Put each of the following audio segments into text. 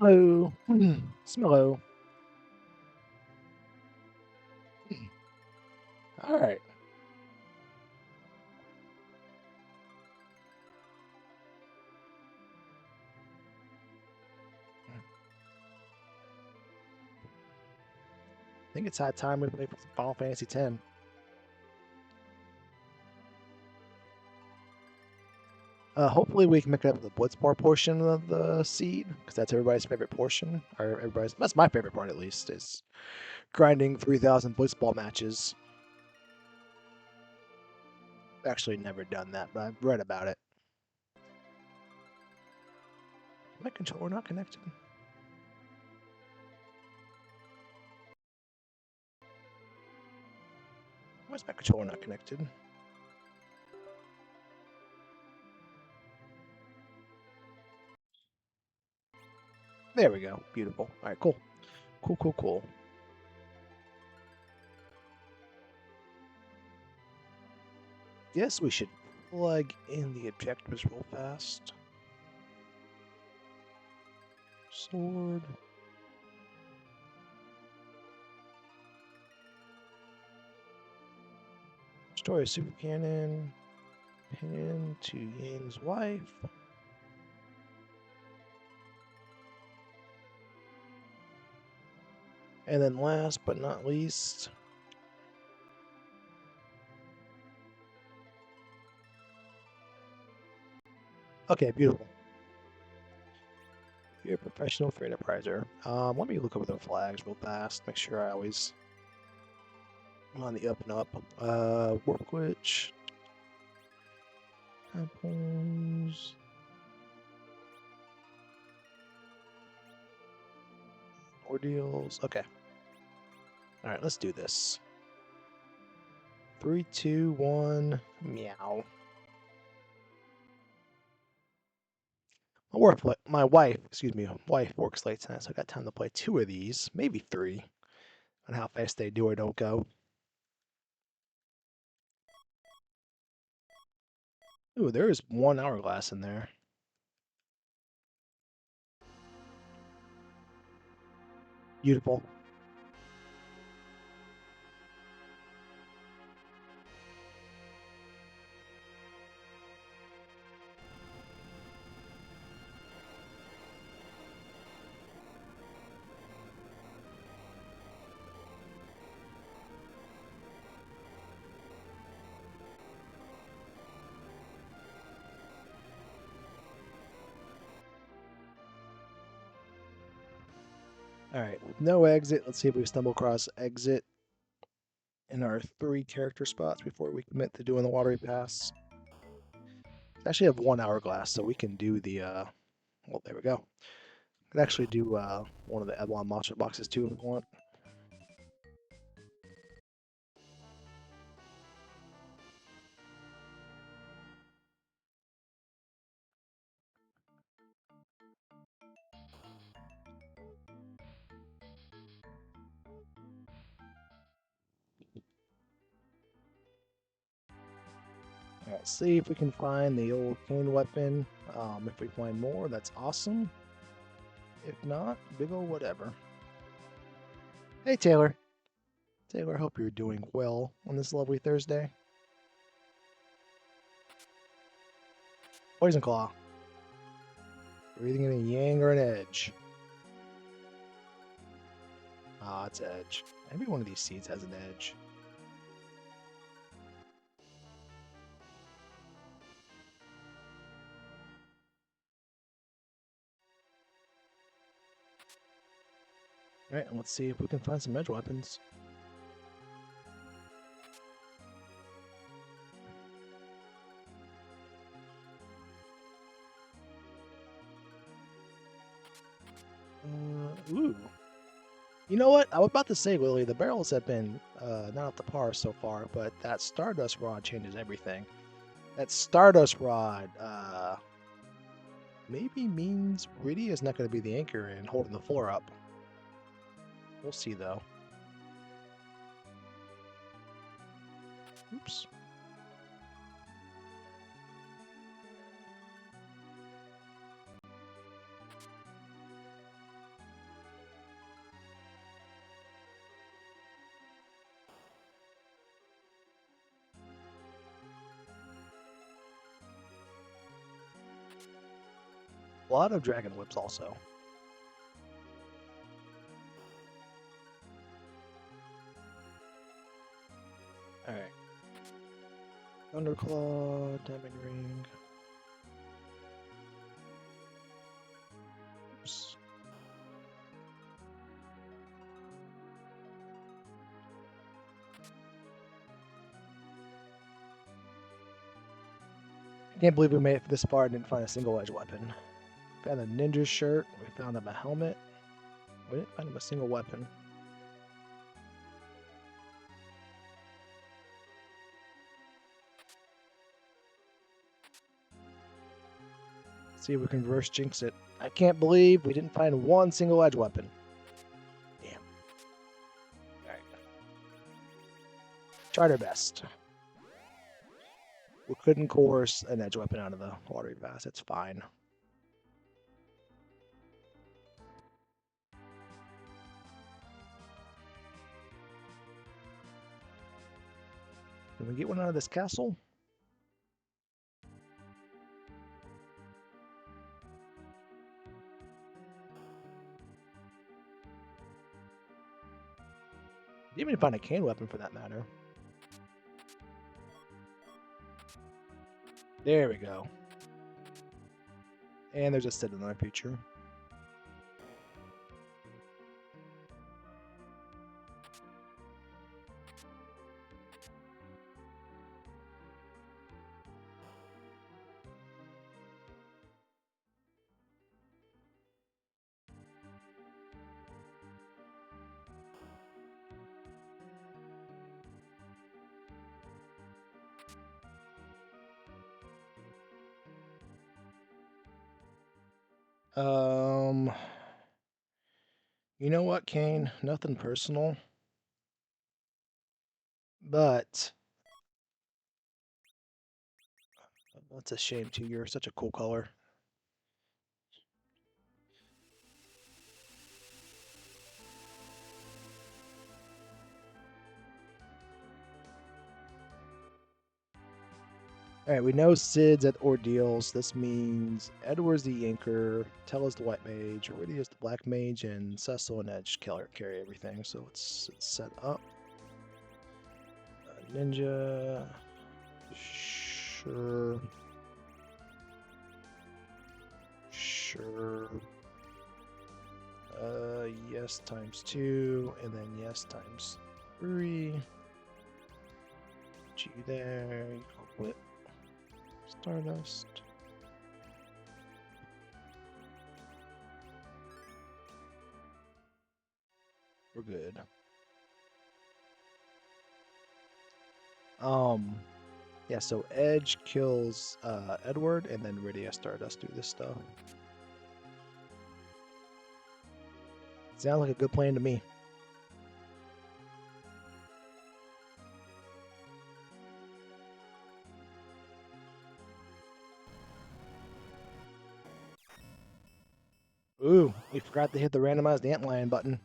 Hello. Smello. All right. I think it's high time we play Final Fantasy X. Hopefully we can make it up the Bloodsport portion of the seed, because that's everybody's favorite portion, or that's my favorite part at least, is grinding 3,000 Blitzball matches. I've actually never done that, but I've read about it. My controller not connected. Why is my controller not connected? There we go. Beautiful. All right, cool. Cool. Guess we should plug in the objectives real fast. Sword. Story of Super Cannon. Pin to Ying's wife. And then last but not least, okay, beautiful. You're a professional free enterpriser. Let me look over the flags real fast. Make sure I always am on the up and up. Work Witch. Apples. Ordeals. Okay. All right, let's do this. 3, 2, 1, meow. My wife works late tonight, so I got time to play 2 of these, maybe 3, on how fast they do or don't go. Ooh, there is 1 hourglass in there. Beautiful. Alright, with no exit, let's see if we stumble across exit in our 3 character spots before we commit to doing the watery pass. We actually have 1 hourglass, so we can do the, well, there we go. We could actually do one of the Eblon monster boxes too if we want. Alright, see if we can find the old cane weapon. If we find more, that's awesome. If not, big ol' whatever. Hey, Taylor. Taylor, I hope you're doing well on this lovely Thursday. Poison Claw. Breathing in a Yang or an Edge. Ah, it's Edge. Every one of these seeds has an edge. Alright, let's see if we can find some edge weapons. Ooh. You know what? I was about to say, Willie, the barrels have been not up to par so far, but that Stardust Rod changes everything. That Stardust Rod maybe means Rydia is not going to be the anchor and holding the floor up. We'll see, though. Oops. A lot of Dragon Whips also. Alright. Thunderclaw, Diamond Ring. Oops. I can't believe we made it this far and didn't find a single edge weapon. We found a ninja shirt, we found him a helmet. We didn't find him a single weapon. Let's see if we can reverse jinx it. I can't believe we didn't find one single edge weapon. Damn. Alright. Tried our best. We couldn't coerce an edge weapon out of the watery pass. It's fine. Can we get one out of this castle? Didn't even find a cane weapon for that matter. There we go. And there's a Sid in our future. You know what, Kane? Nothing personal. But that's a shame too. You're such a cool color. Alright, we know Sid's at Ordeals. This means Edward's the anchor, Tella's the white mage, Iridia's the black mage, and Cecil and Edge carry everything. So it's set up. Ninja. Sure. Sure. yes times 2, and then yes times 3. Put you there. You go whip. Stardust. We're good. Yeah, so Edge kills Edward, and then Rydia Stardust do this stuff. Sounds like a good plan to me. Ooh, we forgot to hit the randomized antlion button.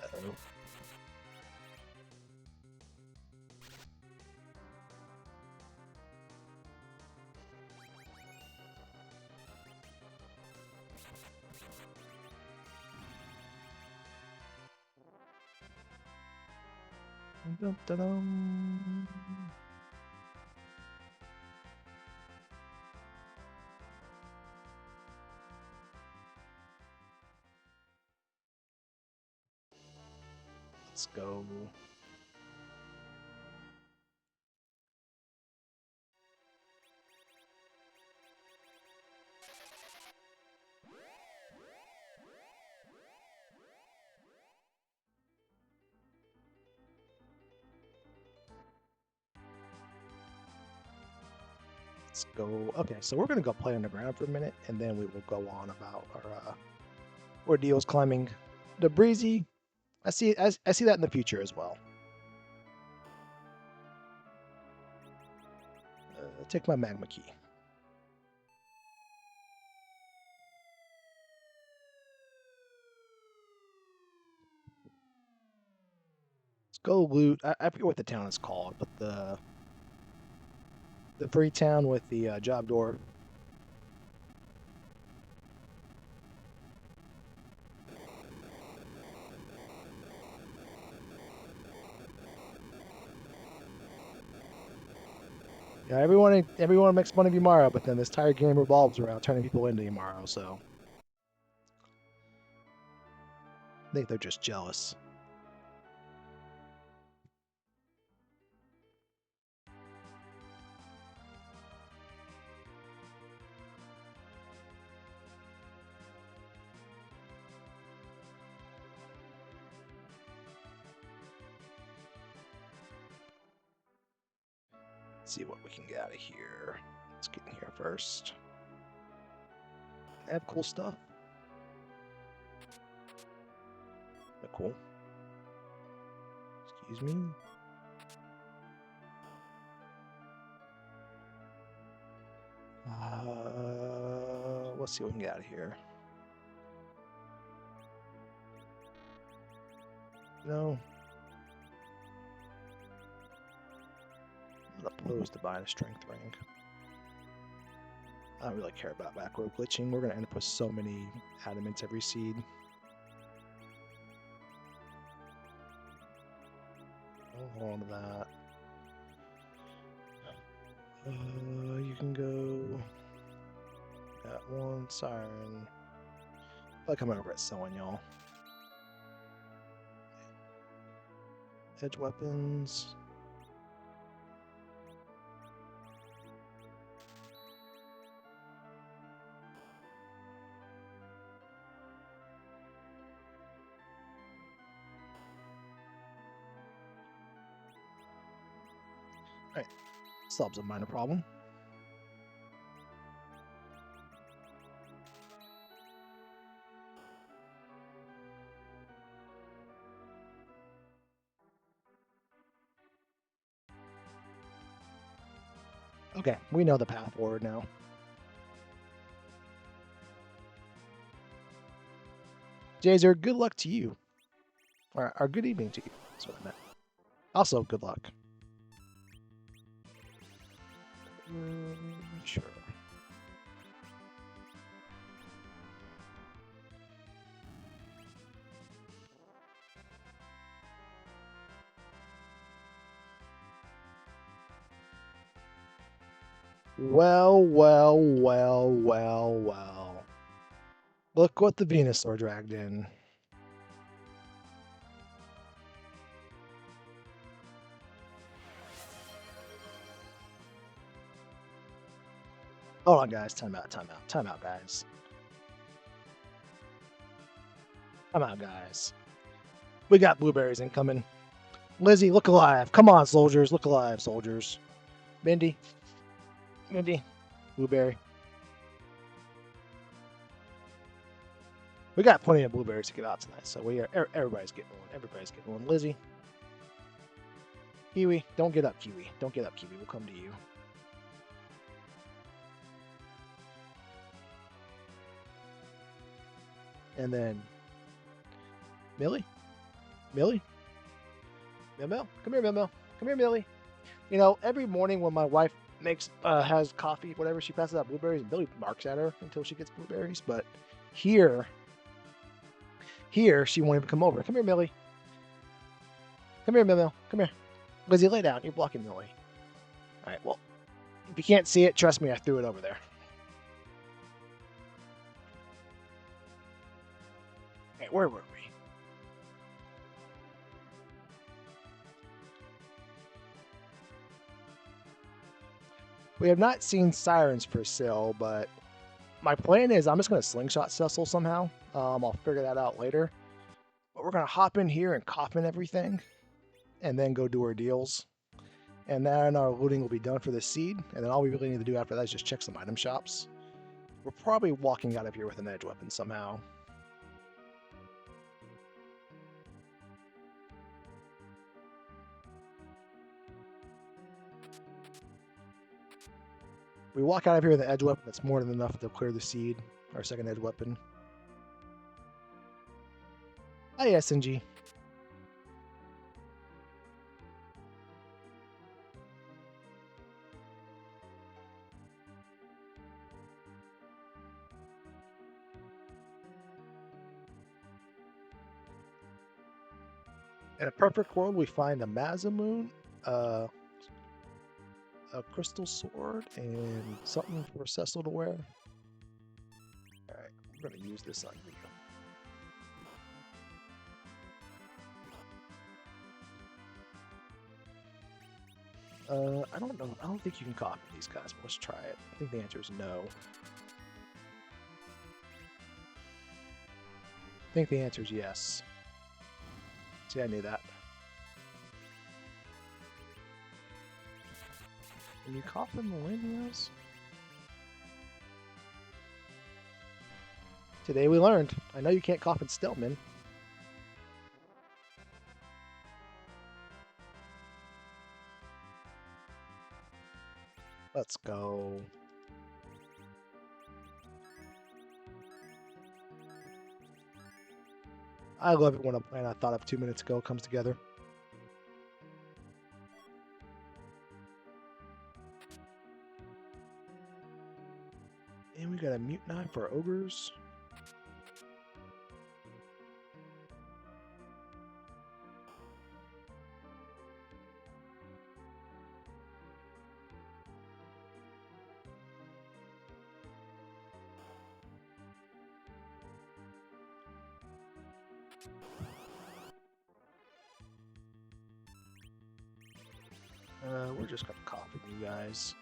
Uh-oh. Dun-dun-dun. Let's go. Let's go. Okay, so we're gonna go play underground for a minute, and then we will go on about our ordeals climbing the breezy. I see that in the future as well. Take my magma key. Let's go loot. I forget what the town is called, but the free town with the job door. Yeah, everyone makes fun of Yamara, but then this entire game revolves around turning people into Yamara, so I think they're just jealous. Let's see what we can get out of here. Let's get in here first. I have cool stuff. Cool. Excuse me. Let's see what we can get out of here. No. I'm opposed to buying a strength ring. I don't really care about macro glitching. We're going to end up with so many adamants every seed. Hold on to that. You can go. Got one siren. I'll come over at selling y'all. Edge weapons. Alright, solves a minor problem. Okay, we know the path forward now. Jazer, good luck to you. Or good evening to you. That's what I meant. Also, good luck. Sure. Well, well, well, well, well. Look what the Venusaur dragged in. Hold on, guys. Time out, time out, time out, guys. Time out, guys. We got blueberries incoming. Lizzie, look alive. Come on, soldiers. Look alive, soldiers. Mindy. Mindy. Blueberry. We got plenty of blueberries to give out tonight, so everybody's getting one. Everybody's getting one. Lizzie. Kiwi. Don't get up, Kiwi. Don't get up, Kiwi. We'll come to you. And then Millie? Millie? Mil? Come here, Mil. Come here, Millie. You know, every morning when my wife has coffee, whatever, she passes out blueberries, and Millie barks at her until she gets blueberries. But here she won't even come over. Come here, Millie. Come here, Mil. Come here. Lizzie, lay down. You're blocking Millie. All right, well, if you can't see it, trust me, I threw it over there. Hey, where were we? We have not seen sirens for sale, but my plan is I'm just going to slingshot Cecil somehow. I'll figure that out later. But we're going to hop in here and coffin everything, and then go do our deals. And then our looting will be done for the seed, and then all we really need to do after that is just check some item shops. We're probably walking out of here with an edge weapon somehow. We walk out of here with an edge weapon that's more than enough to clear the seed, our second edge weapon. Hi, SNG. In a perfect world, we find a Mazamoon, a crystal sword, and something for Cecil to wear. Alright, we're going to use this on you. I don't know. I don't think you can copy these guys, but let's try it. I think the answer is no. I think the answer is yes. See, I knew that. Can you coffin millennials? Today we learned. I know you can't coffin Stelman. Let's go. I love it when a plan I thought of 2 minutes ago comes together. And we got a mute knife for ogres. We're just gonna copy you guys.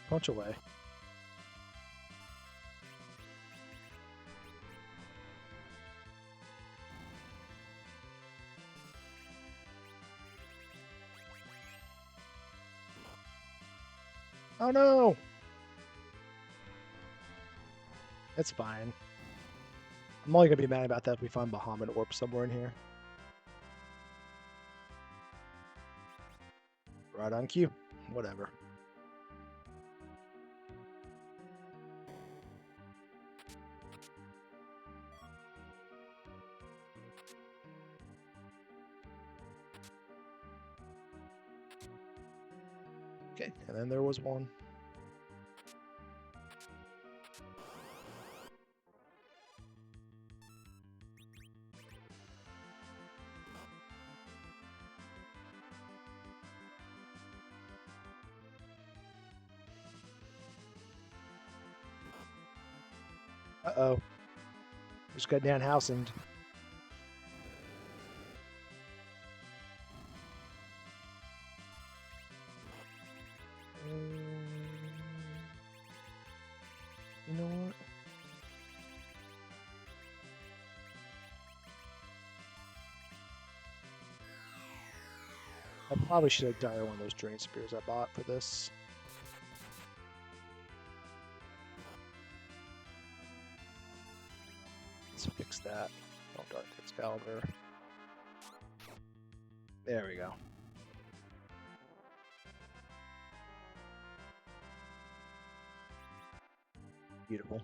Punch away. Oh no! It's fine. I'm only gonna be mad about that if we find Bahamut Orb somewhere in here. Right on cue. Whatever. Okay, and then there was one. Uh-oh. Just got Dan Housened. You know what? I probably should have died one of those drain spears I bought for this. Let's fix that. Oh, Dark Excalibur. There we go. Beautiful.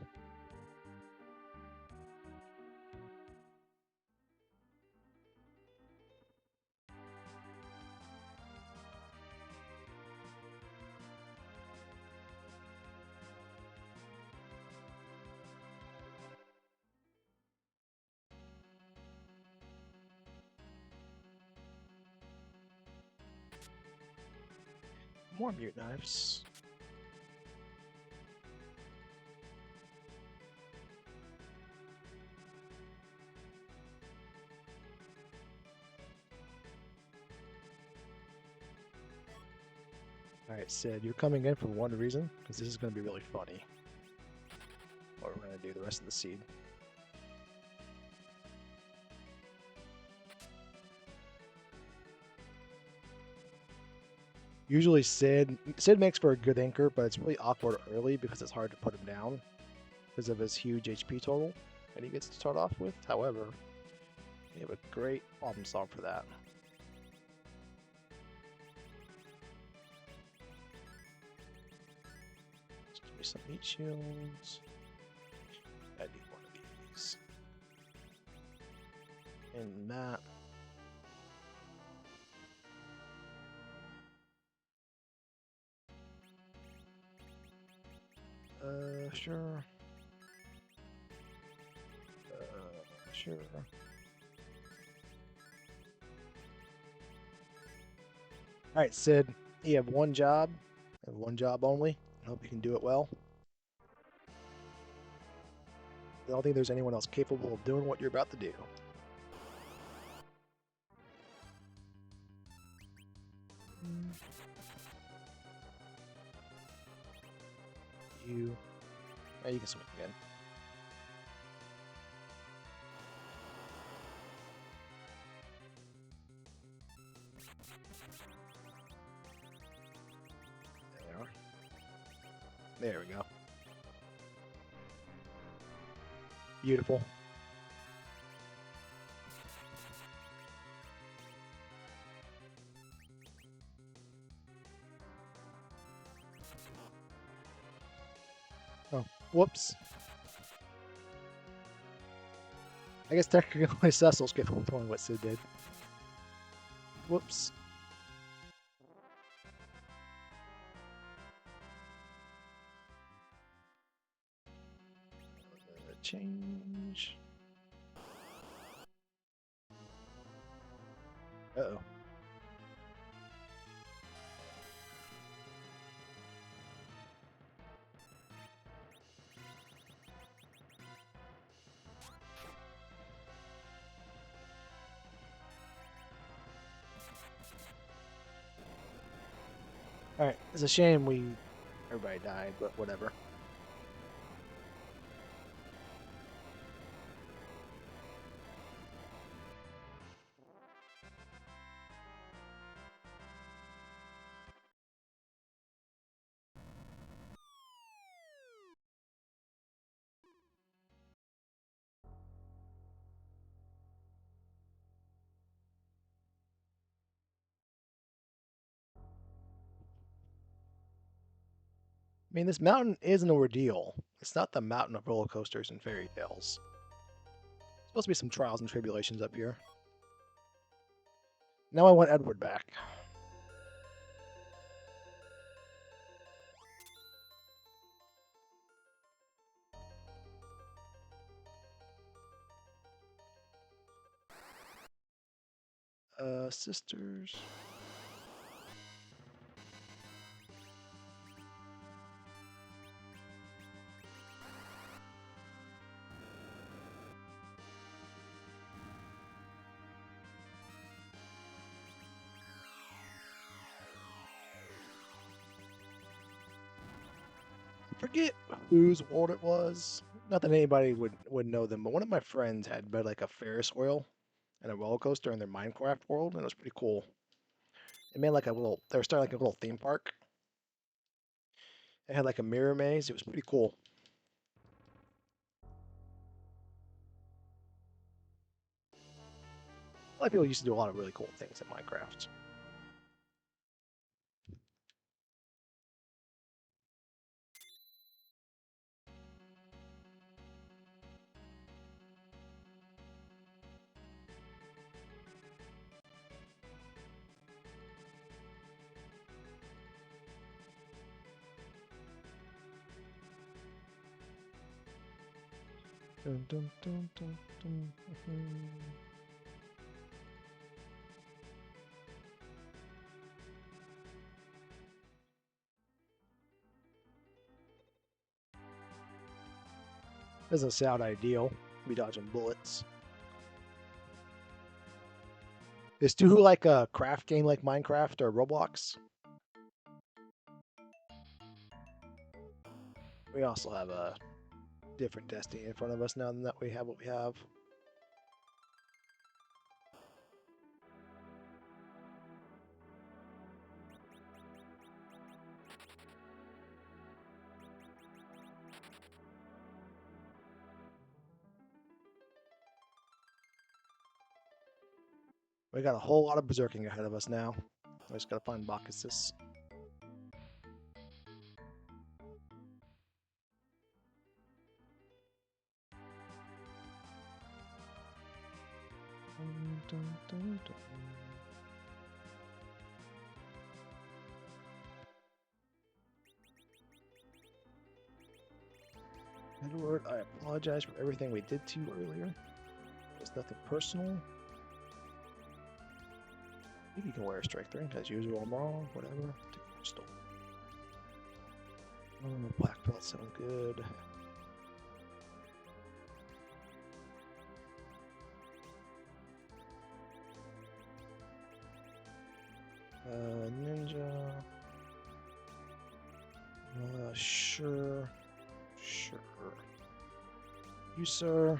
More mute knives. Alright, Sid, you're coming in for one reason, because this is going to be really funny. What we're going to do the rest of the seed. Usually Sid makes for a good anchor, but it's really awkward early because it's hard to put him down because of his huge HP total that he gets to start off with. However, we have a great problem solved for that. Let's give me some meat shields. I need one of these. And that. Sure. Sure. Alright, Sid, you have one job, and one job only. I hope you can do it well. I don't think there's anyone else capable of doing what you're about to do. You can swing again. There we go. Beautiful. Oh, whoops. I guess technically Cecil's capable of doing what Sid did. Whoops. Change. Uh-oh. Alright, it's a shame everybody died, but whatever. I mean, this mountain is an ordeal. It's not the mountain of roller coasters and fairy tales. There's supposed to be some trials and tribulations up here. Now I want Edward back. Sisters. Forget whose world it was. Not that anybody would know them, but one of my friends had made like a Ferris wheel and a roller coaster in their Minecraft world, and it was pretty cool. It made like a little. They were starting like a little theme park. It had like a mirror maze. It was pretty cool. A lot of people used to do a lot of really cool things in Minecraft. Dun, dun, dun, dun, dun, dun. Doesn't sound ideal. Be dodging bullets. Is Tuhu like a craft game like Minecraft or Roblox? We also have a different destiny in front of us now than that we have what we have. We got a whole lot of berserking ahead of us now. I just gotta find Bacchus. Edward, I apologize for everything we did to you earlier. It's nothing personal. Maybe you can wear a strike 3 as usual. I'm wrong. Whatever. Still. Oh, black belt sound good. Ninja. Sure. Sure. You, sir.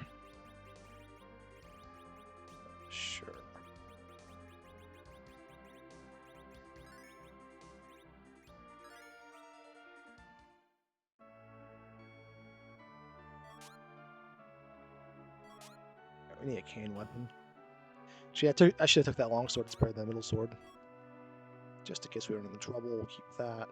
Sure. We need a cane weapon. Actually, I should have took that long sword to spare the middle sword. Just in case we run into trouble, we'll keep that.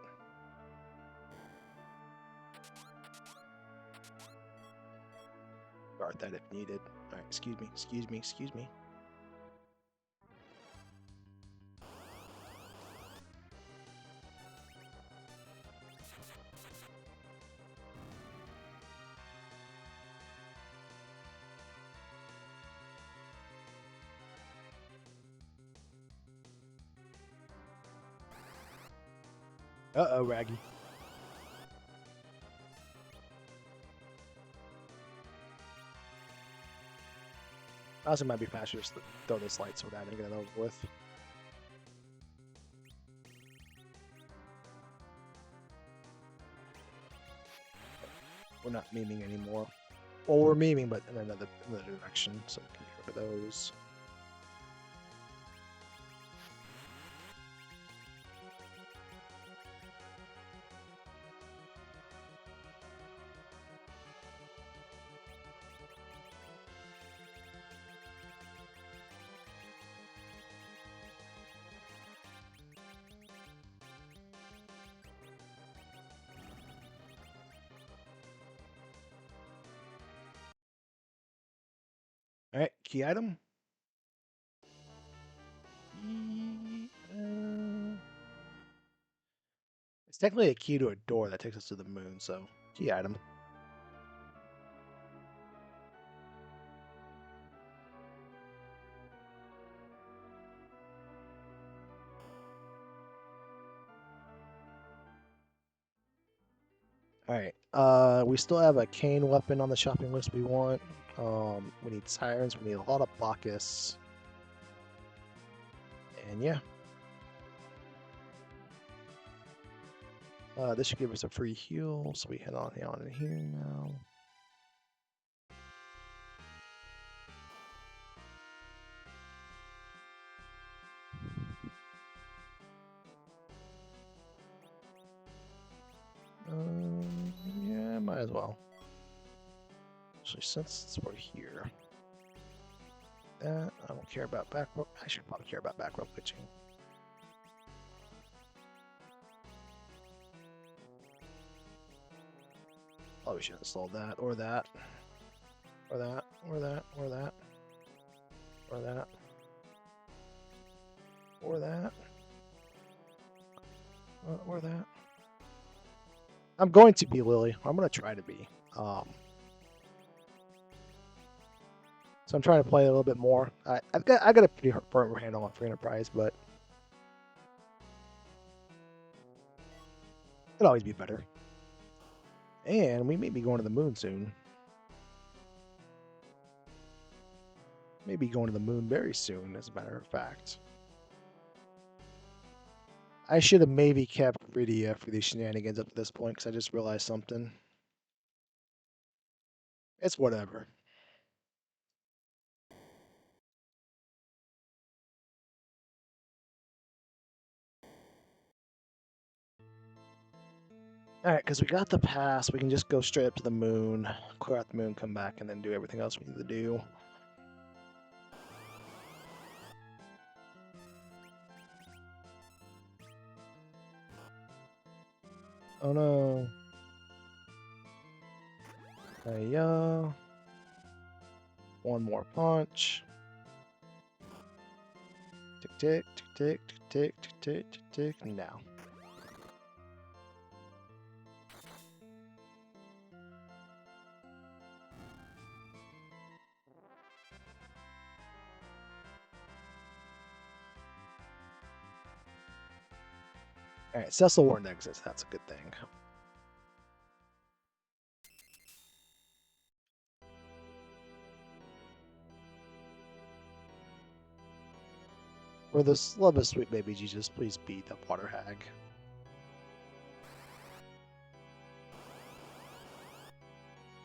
Guard that if needed. Alright, excuse me, excuse me, excuse me. Uh-oh, Raggy. Honestly, it might be faster just to throw this light sword at and get it over with. We're not memeing anymore. Well, we're memeing, but in another direction, so we can get rid of those. Alright, key item. It's technically a key to a door that takes us to the moon, so key item. Alright, we still have a cane weapon on the shopping list we want. We need sirens, we need a lot of Bacchus. And yeah. This should give us a free heal, so we head on in here now. Yeah, might as well. Actually, since we're here, I don't care about back row. I should probably care about back row pitching. Probably should have sold that, or that, or that, or that, or that, or that, or that, or that. I'm going to be Lily. I'm going to try to be. So I'm trying to play a little bit more. I got a pretty firm handle on free enterprise, but it'll always be better. And we may be going to the moon soon. Maybe going to the moon very soon, as a matter of fact. I should have maybe kept Rydia for these shenanigans up to this point, because I just realized something. It's whatever. Alright, because we got the pass, we can just go straight up to the moon, clear out the moon, come back, and then do everything else we need to do. Oh no. Hey, one more punch. Tick, tick, tick, tick, tick, tick, tick, tick, tick, now. Alright, Cecil Warren exits, that's a good thing. For this love of sweet baby Jesus, please beat the water hag.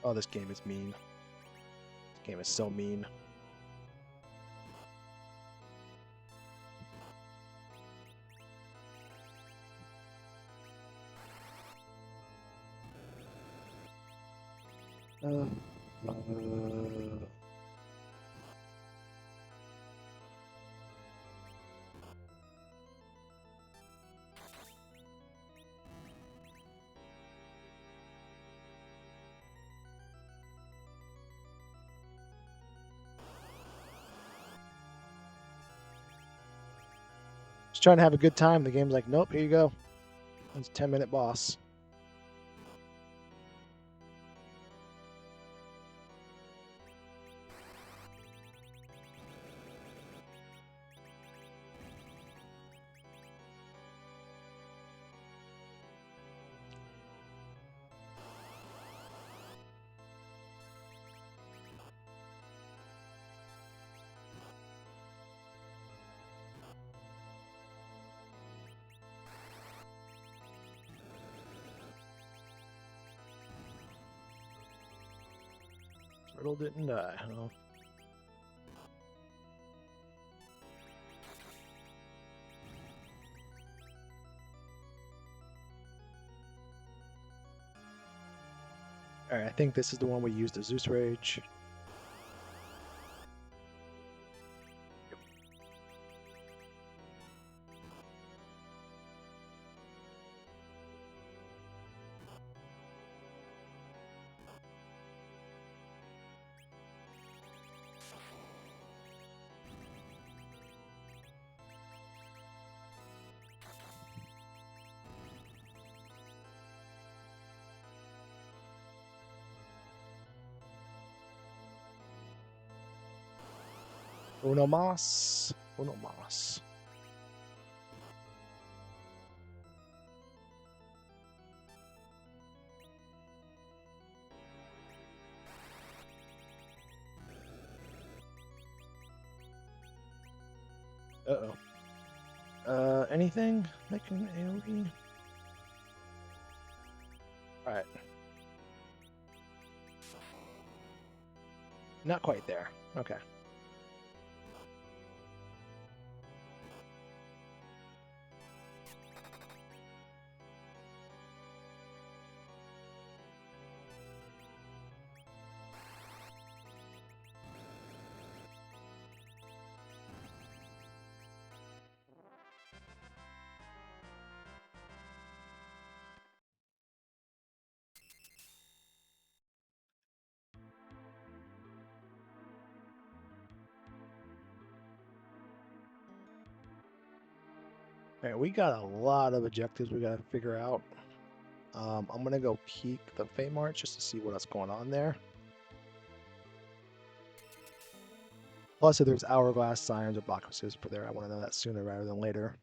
Oh, this game is mean. This game is so mean. Just trying to have a good time. The game's like, nope, here you go. It's a 10-minute boss. Turtle didn't die, huh? Alright, I think this is the one we used the Zeus Rage. Uno mas. Uno mas. Uh-oh. Anything making AoE? All right. Not quite there. Okay. All right, we got a lot of objectives we got to figure out. I'm going to go peek the Fey March just to see what's going on there. Plus, if there's hourglass, sirens, or boxes for there, I want to know that sooner rather than later.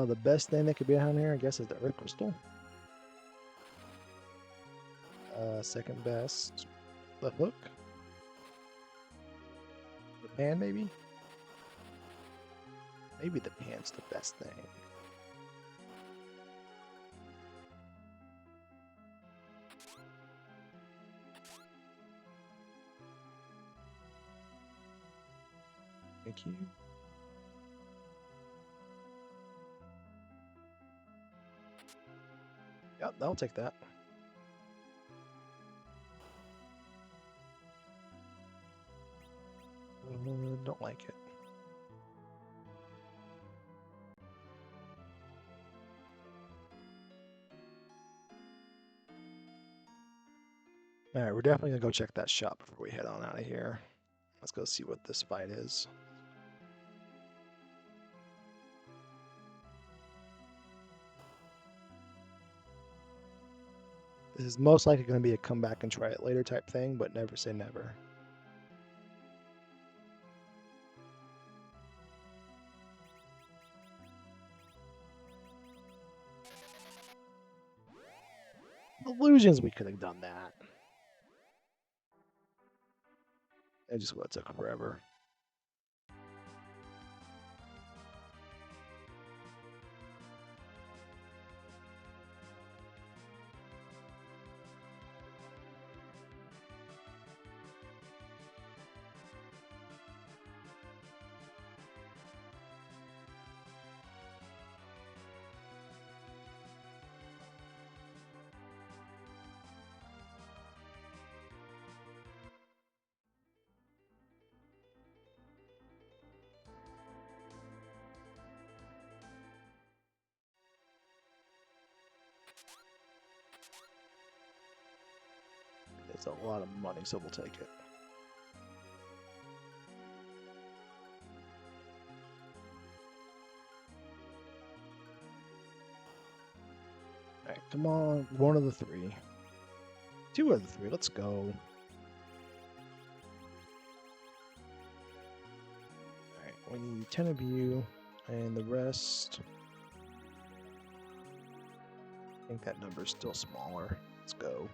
The best thing that could be down here, I guess, is the Earth Crystal. Second best, the Hook. The Pan, maybe? Maybe the Pan's the best thing. Thank you. Yep, I'll take that. Don't like it. All right, we're definitely gonna go check that shop before we head on out of here. Let's go see what this fight is. This is most likely going to be a come back and try it later type thing, but never say never. Illusions, we could have done that. It just would have took forever. It's a lot of money, so we'll take it. Alright, come on. One of the three. Two of the three. Let's go. Alright, we need 10 of you, and the rest... I think that number's still smaller. Let's go.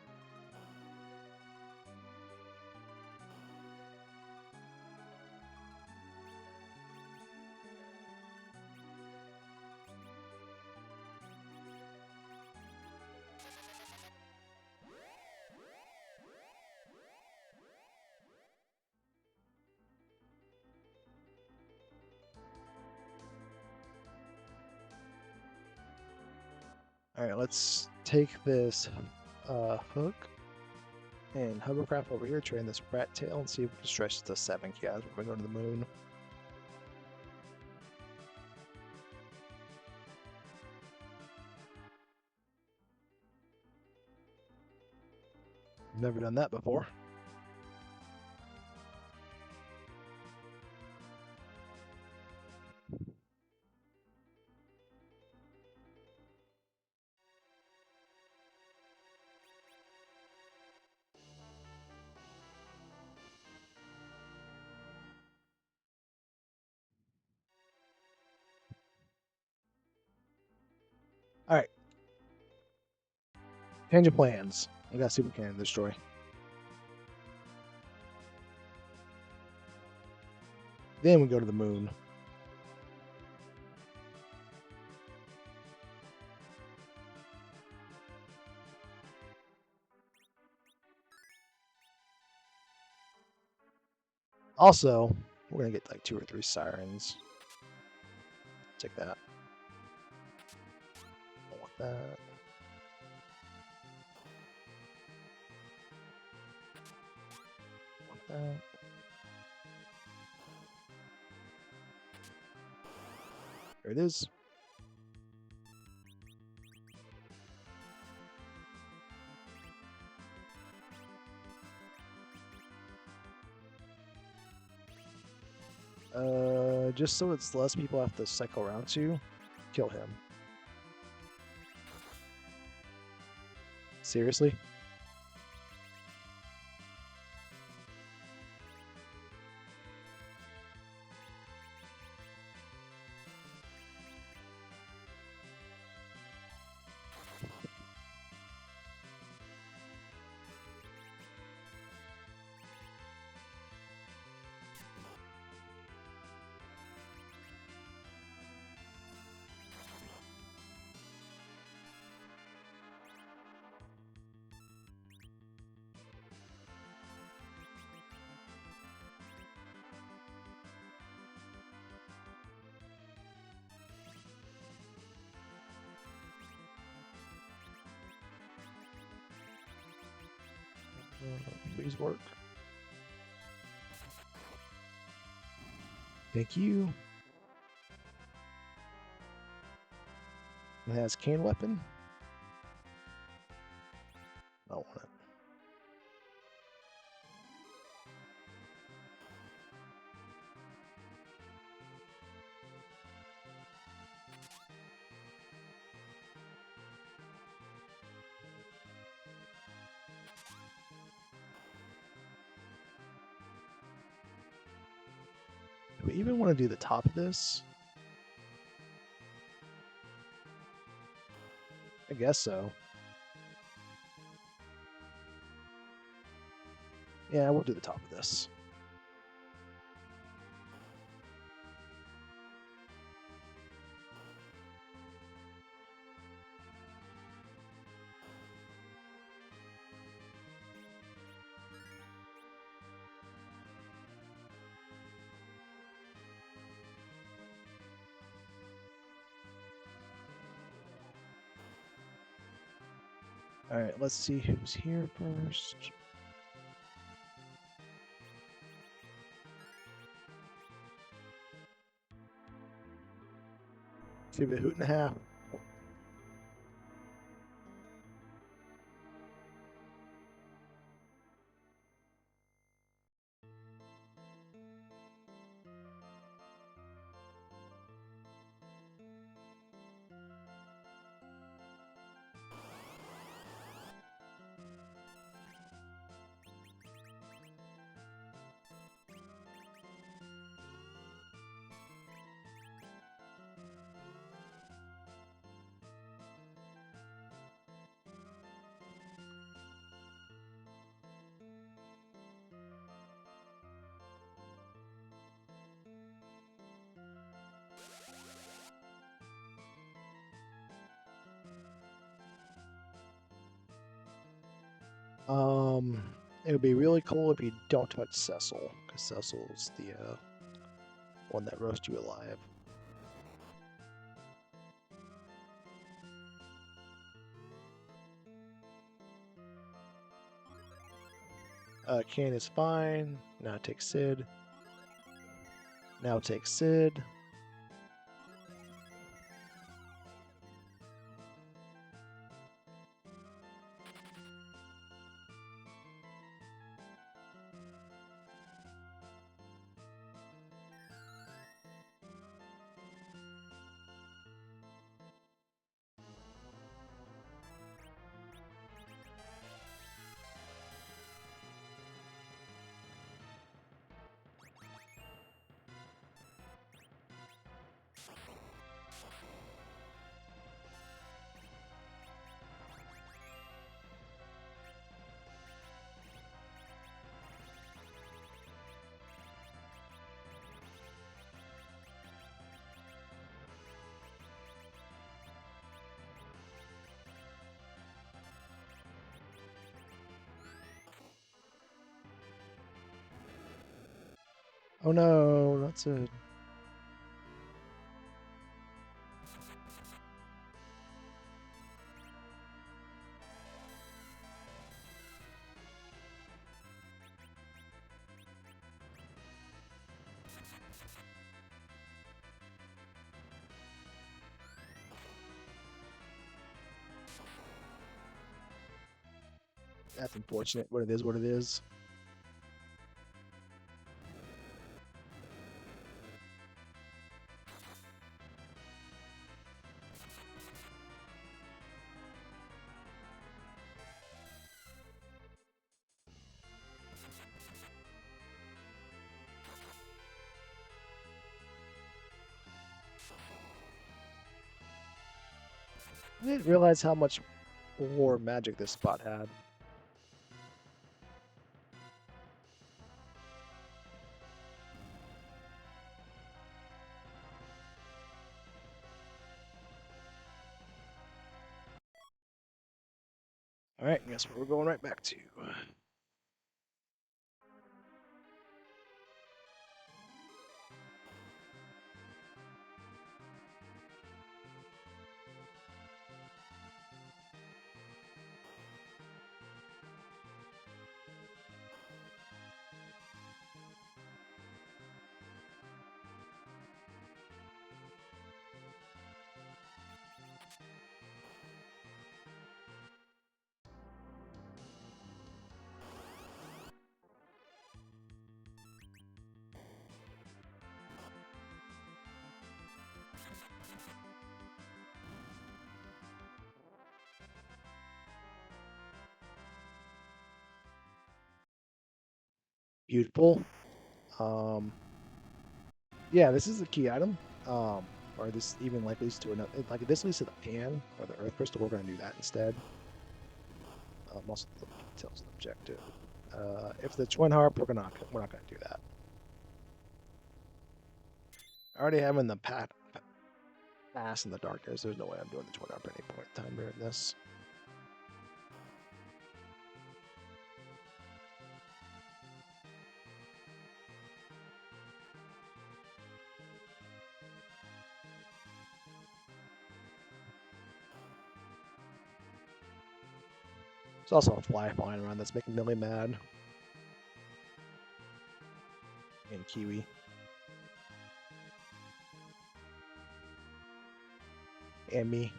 Alright, let's take this hook and hovercraft over here, train this rat tail, and see if we can stretch it to 7 kias before we go to the moon. Never done that before. Change of plans. We gotta see what we can destroy. Then we go to the moon. Also, we're gonna get like 2 or 3 sirens. Take that. Don't want that. Want that. There it is. Just so it's less people have to cycle around to kill him. Seriously? Please work. Thank you. It has cane weapon. I don't want it. Do we even want to do the top of this? I guess so. Yeah, we'll do the top of this. All right, let's see who's here first. Give it a hoot and a half. It would be really cool if you don't touch Cecil, because Cecil's the one that roasts you alive. Can is fine. Now take Sid. Now take Sid. Oh no, that's a... That's unfortunate. What it is, what it is. I didn't realize how much war magic this spot had. All right, guess what we're going right back to. Beautiful. Um, yeah, this is a key item. Or this even like leads to another, like this leads to the pan or the earth crystal. We're going to do that instead. Also, the details of the objective. If the twin harp, we're not going to do that. Already having the pass in the darkness. There's no way I'm doing the twin harp at any point in time during this. There's also a fly flying around that's making Millie mad. And Kiwi. And me.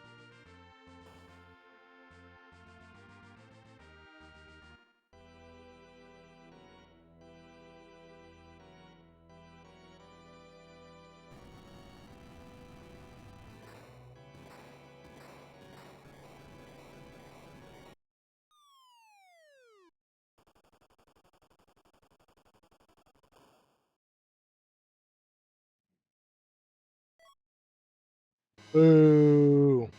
Boo.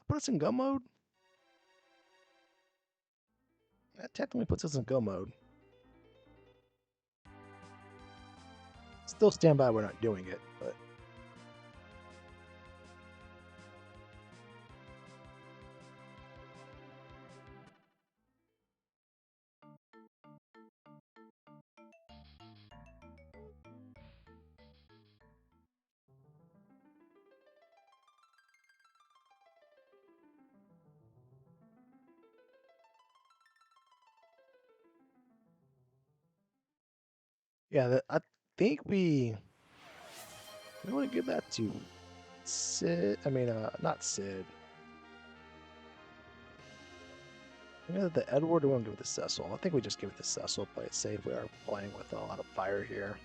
Put us in go mode? That technically puts us in go mode. Still stand by we're not doing it, but... Yeah, I think we want to give that to Sid. I mean, not Sid. Yeah, the Edward, we want to give it to Cecil. I think we just give it to Cecil. Play it safe. We are playing with a lot of fire here.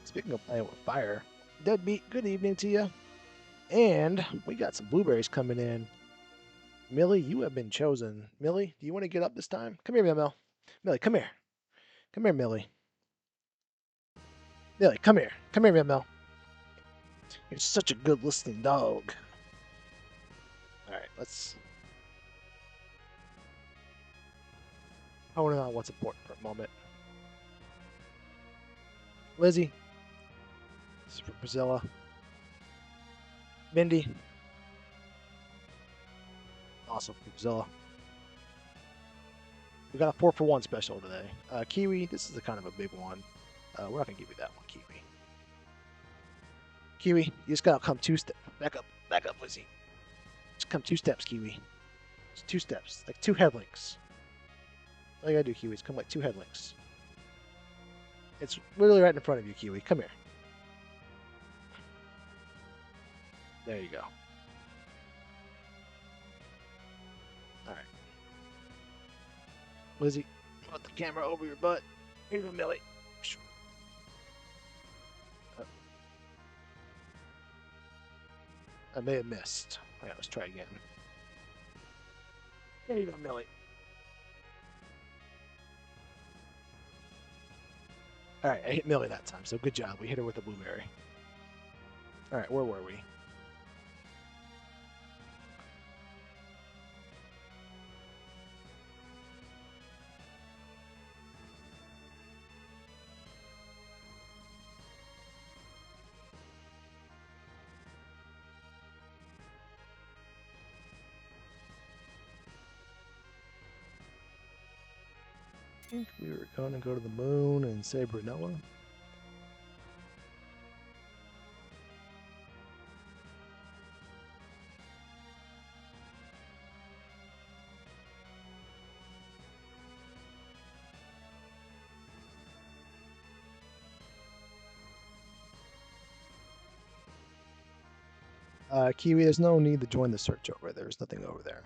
Speaking of playing with fire, Deadbeat, good evening to you. And we got some blueberries coming in. Millie, you have been chosen. Millie, do you want to get up this time? Come here, Millie. Millie, come here. Come here, Millie. Millie, come here. Come here, Mel. You're such a good listening dog. Alright, let's hone in on what's important for a moment. Lizzie. This is for Priscilla. Mindy. Also for Priscilla. We got a 4-for-1 special today. Kiwi, this is a kind of a big one. We're not going to give you that one, Kiwi. Kiwi, you just got to come 2 steps. Back up, Lizzie. Just come 2 steps, Kiwi. Just 2 steps, like 2 head links. All you got to do, Kiwi, is come like 2 head links. It's literally right in front of you, Kiwi. Come here. There you go. Alright. Lizzie, put the camera over your butt. Here you go, Millie. I may have missed. Alright, let's try again. There you go, Millie. Alright, I hit Millie that time, so good job. We hit her with a blueberry. Alright, where were we? I think we were going to go to the moon and save Brunella. Kiwi, there's no need to join the search over there. There's nothing over there.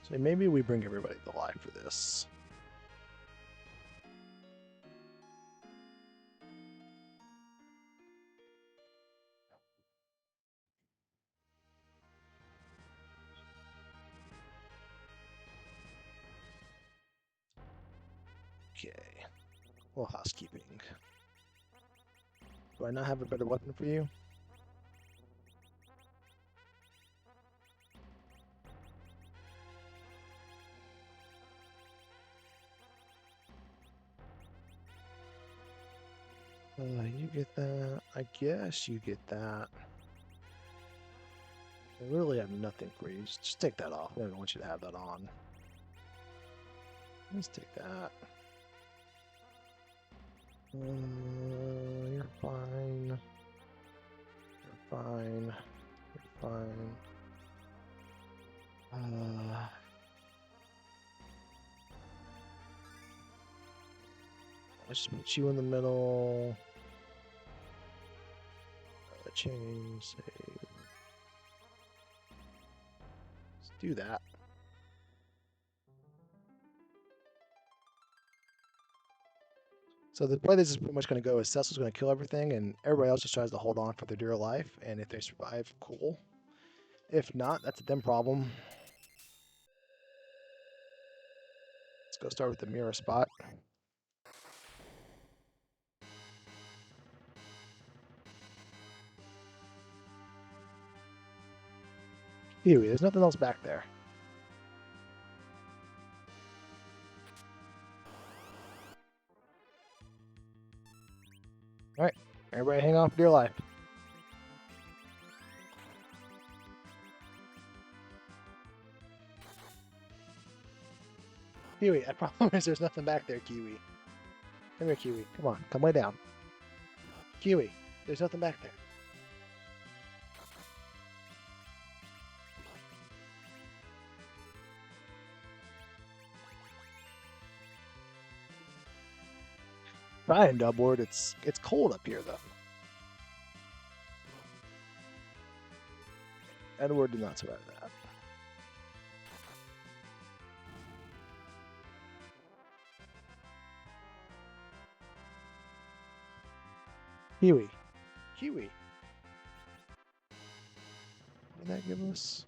So maybe we bring everybody to life for this. Okay. A little housekeeping. Do I not have a better weapon for you? You get that. I guess you get that. I really have nothing for you. Just take that off. I don't want you to have that on. Let's take that. You're fine. You're fine. You're fine. Let's put you in the middle. Change, save. Let's do that. So the way this is pretty much going to go is Cecil's going to kill everything, and everybody else just tries to hold on for their dear life. And if they survive, cool. If not, that's a them problem. Let's go start with the mirror spot. Huey, there's nothing else back there. Alright, everybody hang on for dear life. Kiwi, I promise there's nothing back there, Kiwi. Come here, Kiwi. Come on, come lay down. Kiwi, there's nothing back there. Fine, Dubward. It's cold up here, though. Edward did not survive that. Kiwi. Kiwi. What did that give us?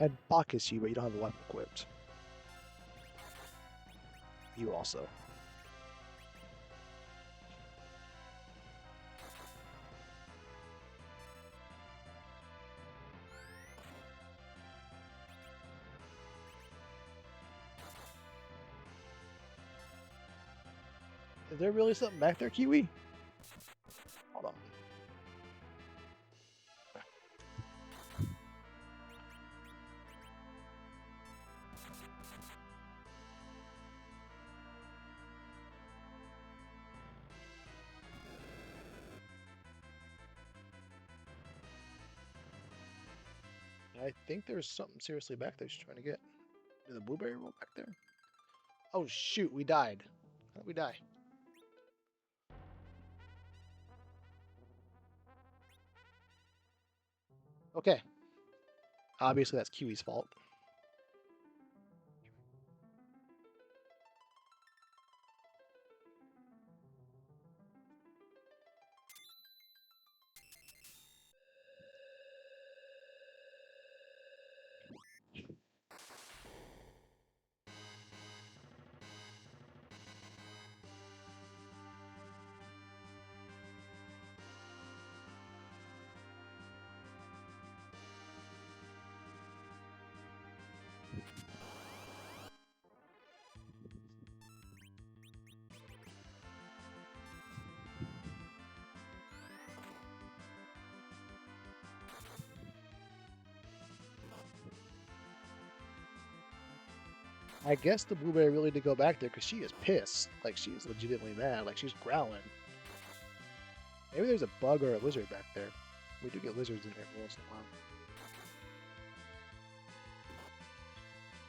I'd block kiss you, but you don't have a weapon equipped. You also. Is there really something back there, Kiwi? Hold on. I think there's something seriously back there she's trying to get. Is the blueberry roll back there? Oh shoot, we died. How did we die? Okay. Obviously that's Kiwi's fault. I guess the blueberry really did go back there because she is pissed. Like, she's legitimately mad. Like, she's growling. Maybe there's a bug or a lizard back there. We do get lizards in here once in a while.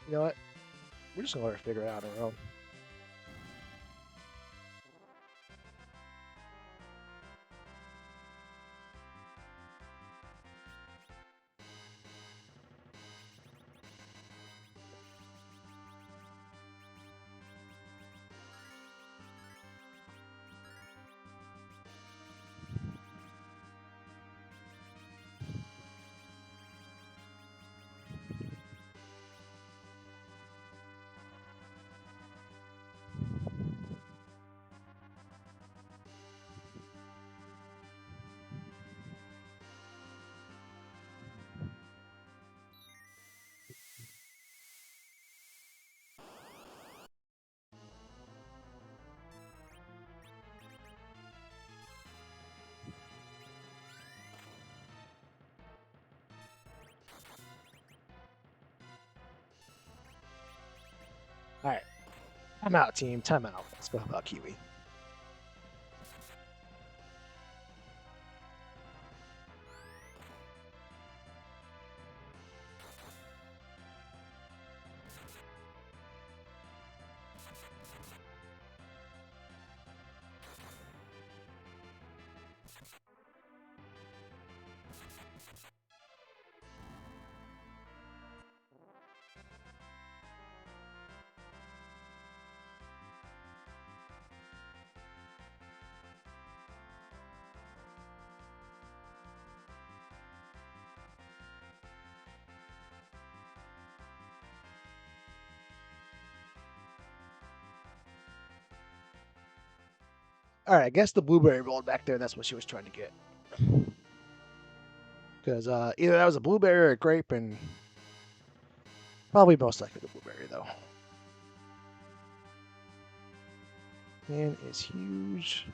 You know what? We're just going to let her figure it out on her own. All right. Time out, team. Time out. Let's go about Kiwi. All right, I guess the blueberry rolled back there. That's what she was trying to get. Because either that was a blueberry or a grape, and probably most likely the blueberry, though. Man is huge.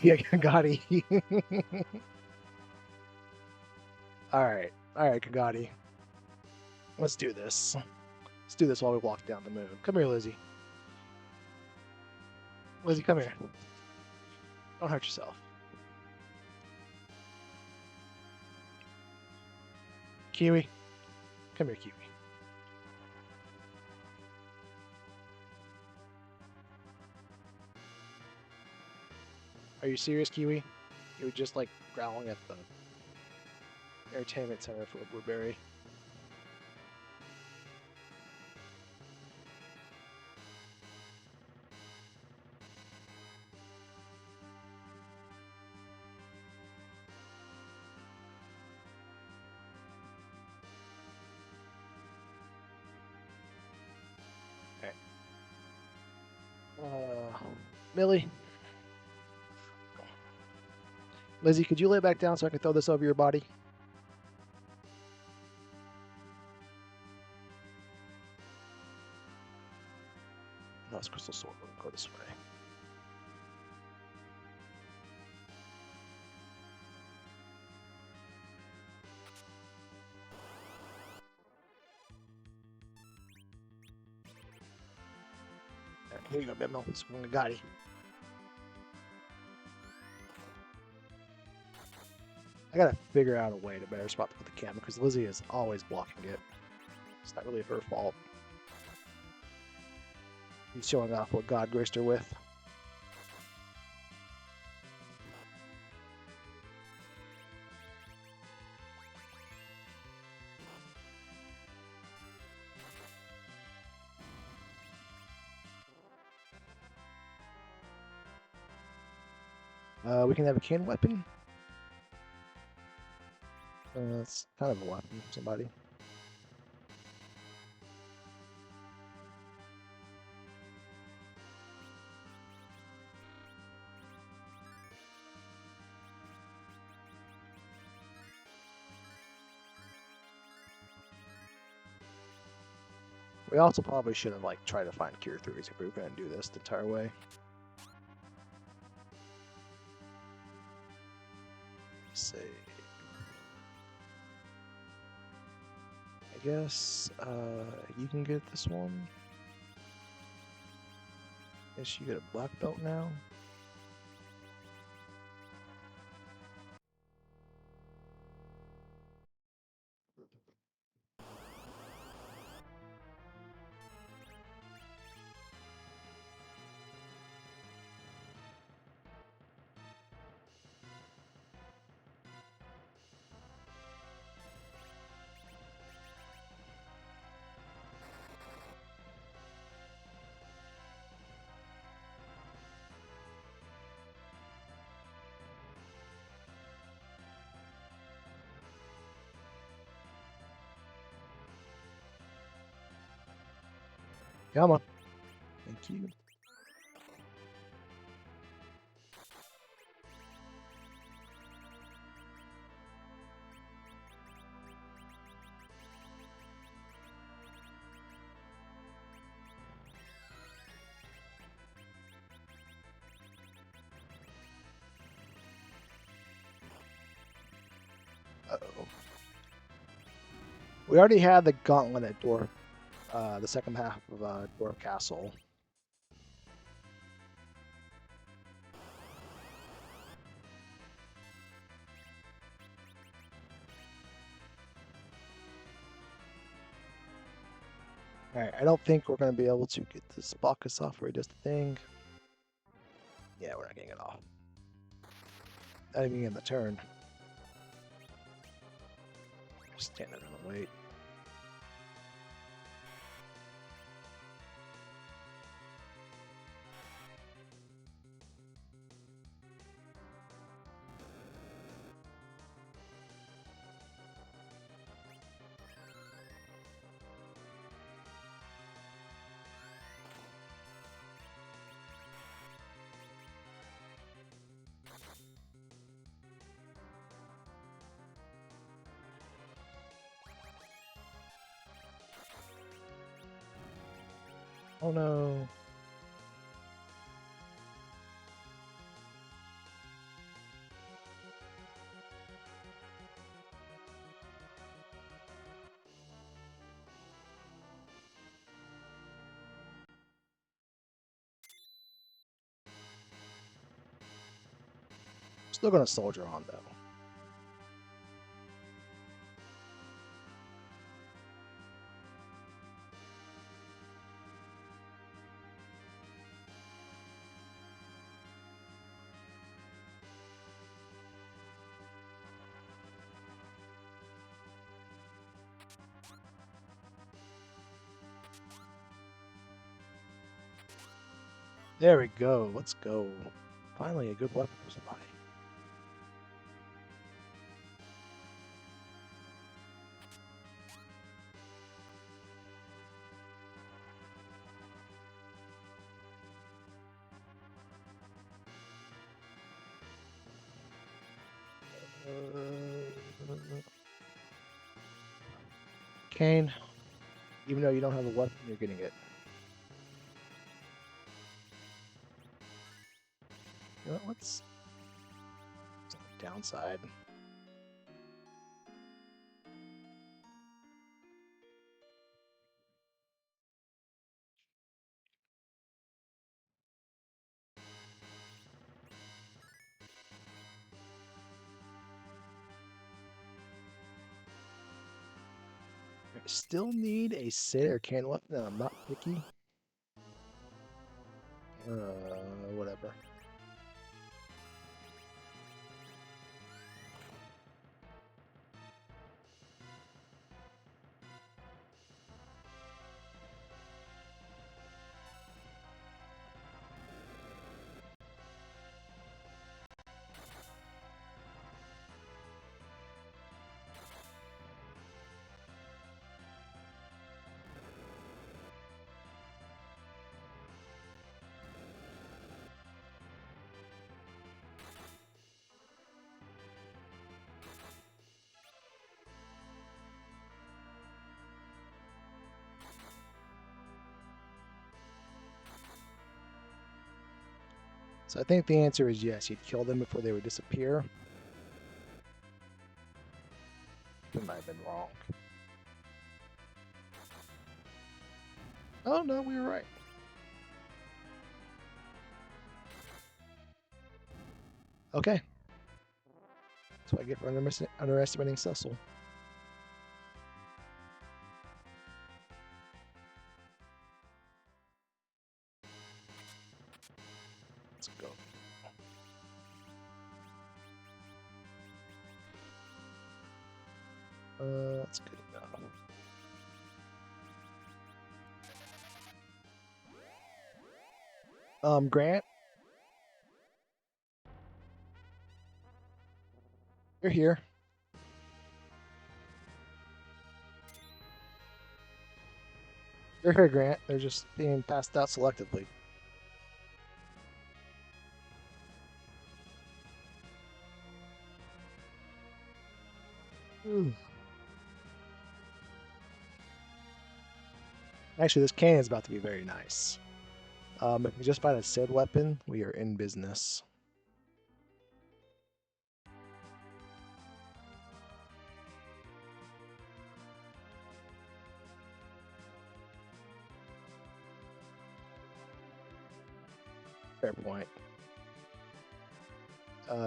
Yeah, Kagati. All right, Kagati. Let's do this. Let's do this while we walk down the moon. Come here, Lizzie. Lizzie, come here. Don't hurt yourself. Kiwi. Come here, Kiwi. Are you serious, Kiwi? You were just like growling at the entertainment center for a blueberry. Millie. Lizzie, could you lay back down so I can throw this over your body? No, it's Crystal Sword. We'll go this way. Right, here you go, Bimbo. Got it. I gotta figure out a way to better spot to put the camera because Lizzie is always blocking it. It's not really her fault. He's showing off what God graced her with. We can have a cane weapon. It's kind of a weapon, somebody. We also probably should have like tried to find cure theories if we were going to do this the entire way. Let's see. I guess you can get this one. Guess you get a black belt now. Come on. Thank you. Uh-oh. We already had the gauntlet at Dwarf, the second half of Dwarf Castle. Alright, I don't think we're going to be able to get this Bacchus off where he does the thing. Yeah, we're not getting it off. Not even in the turn. Just standing and wait. Oh no. Still gonna soldier on though. There we go. Let's go. Finally, a good weapon for somebody. Kane, even though you don't have a weapon, you're getting it. You know, what's the downside? I still need a sit or can weapon, and I'm not picky. Whatever. So I think the answer is yes. You'd kill them before they would disappear. We might have been wrong. Oh no, we were right. Okay. That's what I get for underestimating Cecil. Let's go. That's good enough. Grant, you're here. You're here, Grant. They're just being passed out selectively. Ooh. Actually, this cannon is about to be very nice. If we just find a said weapon, we are in business. Fair point.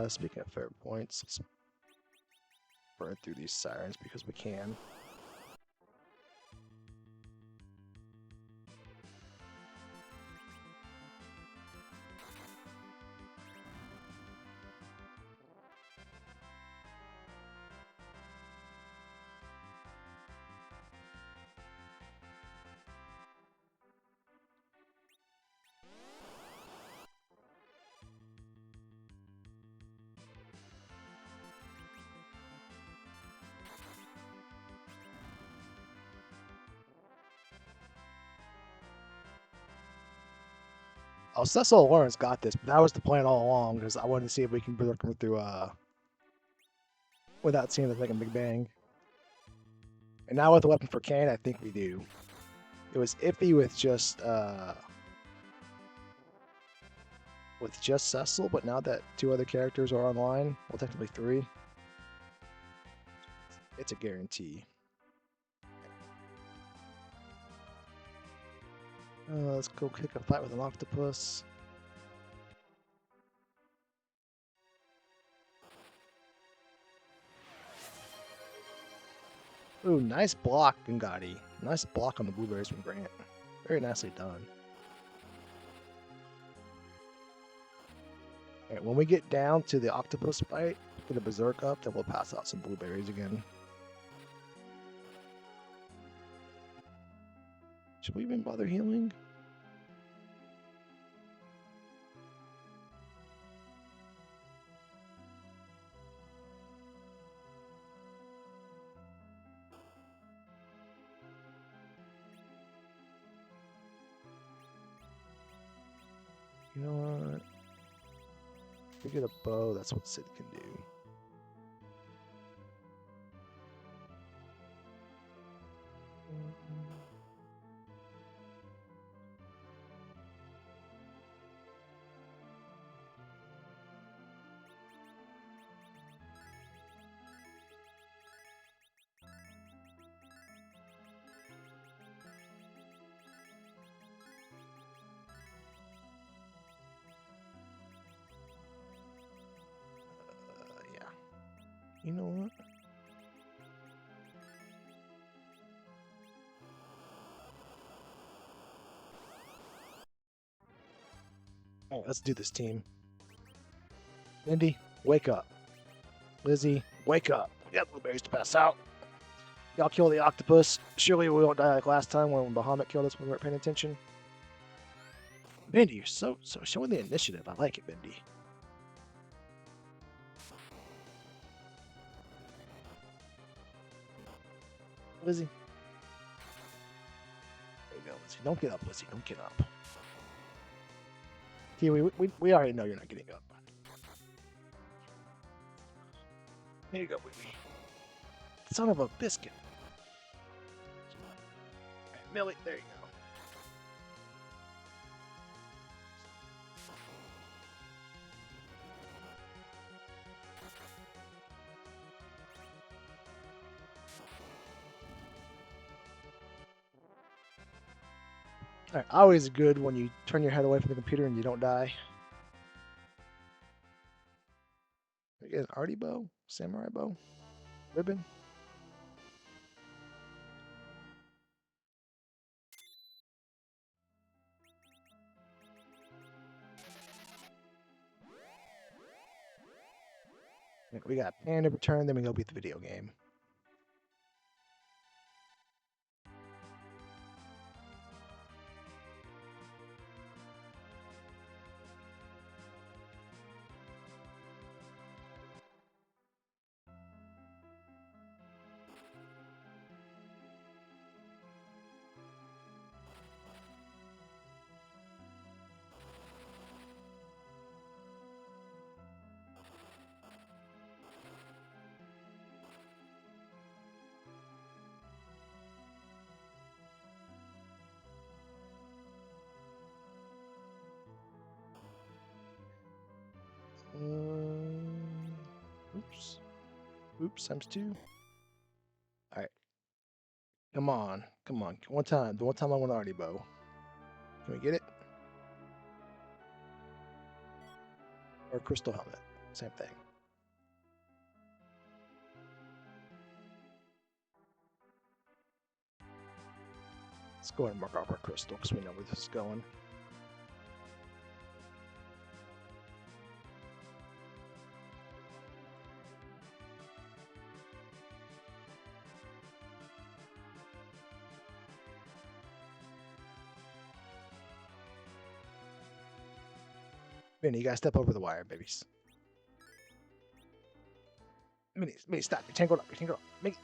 Speaking of fair points, let's burn through these sirens because we can. Oh, Cecil Lawrence got this, but that was the plan all along because I wanted to see if we can work him through without seeing the second Big Bang. And now with the weapon for Kane, I think we do. It was iffy with just Cecil, but now that two other characters are online, well, technically three, it's a guarantee. Let's go kick a fight with an octopus. Ooh, nice block, Gungati. Nice block on the blueberries from Grant. Very nicely done. Alright, when we get down to the octopus fight, get a berserk up, then we'll pass out some blueberries again. Should we even bother healing? You know what? If we get a bow, that's what Sid can do. you know what? All right, let's do this, team. Mindy, wake up. Lizzie, wake up. We got blueberries to pass out. Y'all kill the octopus. Surely we won't die like last time when Bahamut killed us when we weren't paying attention. Mindy, you're so showing the initiative. I like it, Mindy. Lizzie. There you go, Lizzie. Don't get up, Lizzie. Don't get up. Kiwi, we already know you're not getting up. There you go, baby. Son of a biscuit. Right, Millie, there you go. Alright, always good when you turn your head away from the computer and you don't die. We get an arty bow, samurai bow, ribbon. We got Panda return, then we go beat the video game. Oops. Oops, times 2. Alright. Come on. Come on. One time. The one time I want arty bow. Can we get it? Or crystal helmet. Same thing. Let's go ahead and mark off our crystal because we know where this is going. Minnie, you gotta step over the wire, babies. Minnie, stop. You're tangled up. You're tangled up. Minnie.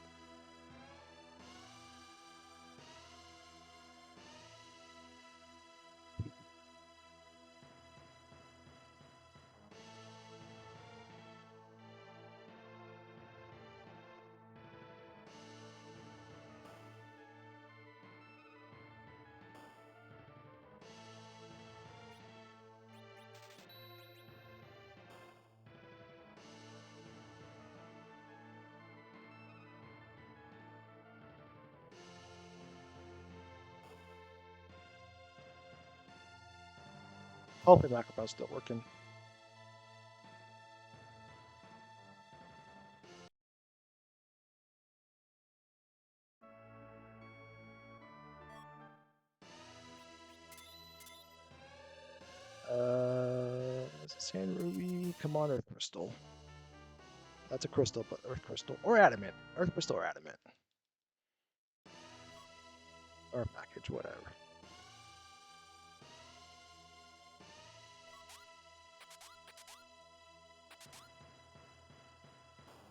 Hopefully the microphone's still working. Sand ruby, come on, earth crystal. That's a crystal, but earth crystal or adamant. Earth crystal or adamant. Or a package, whatever.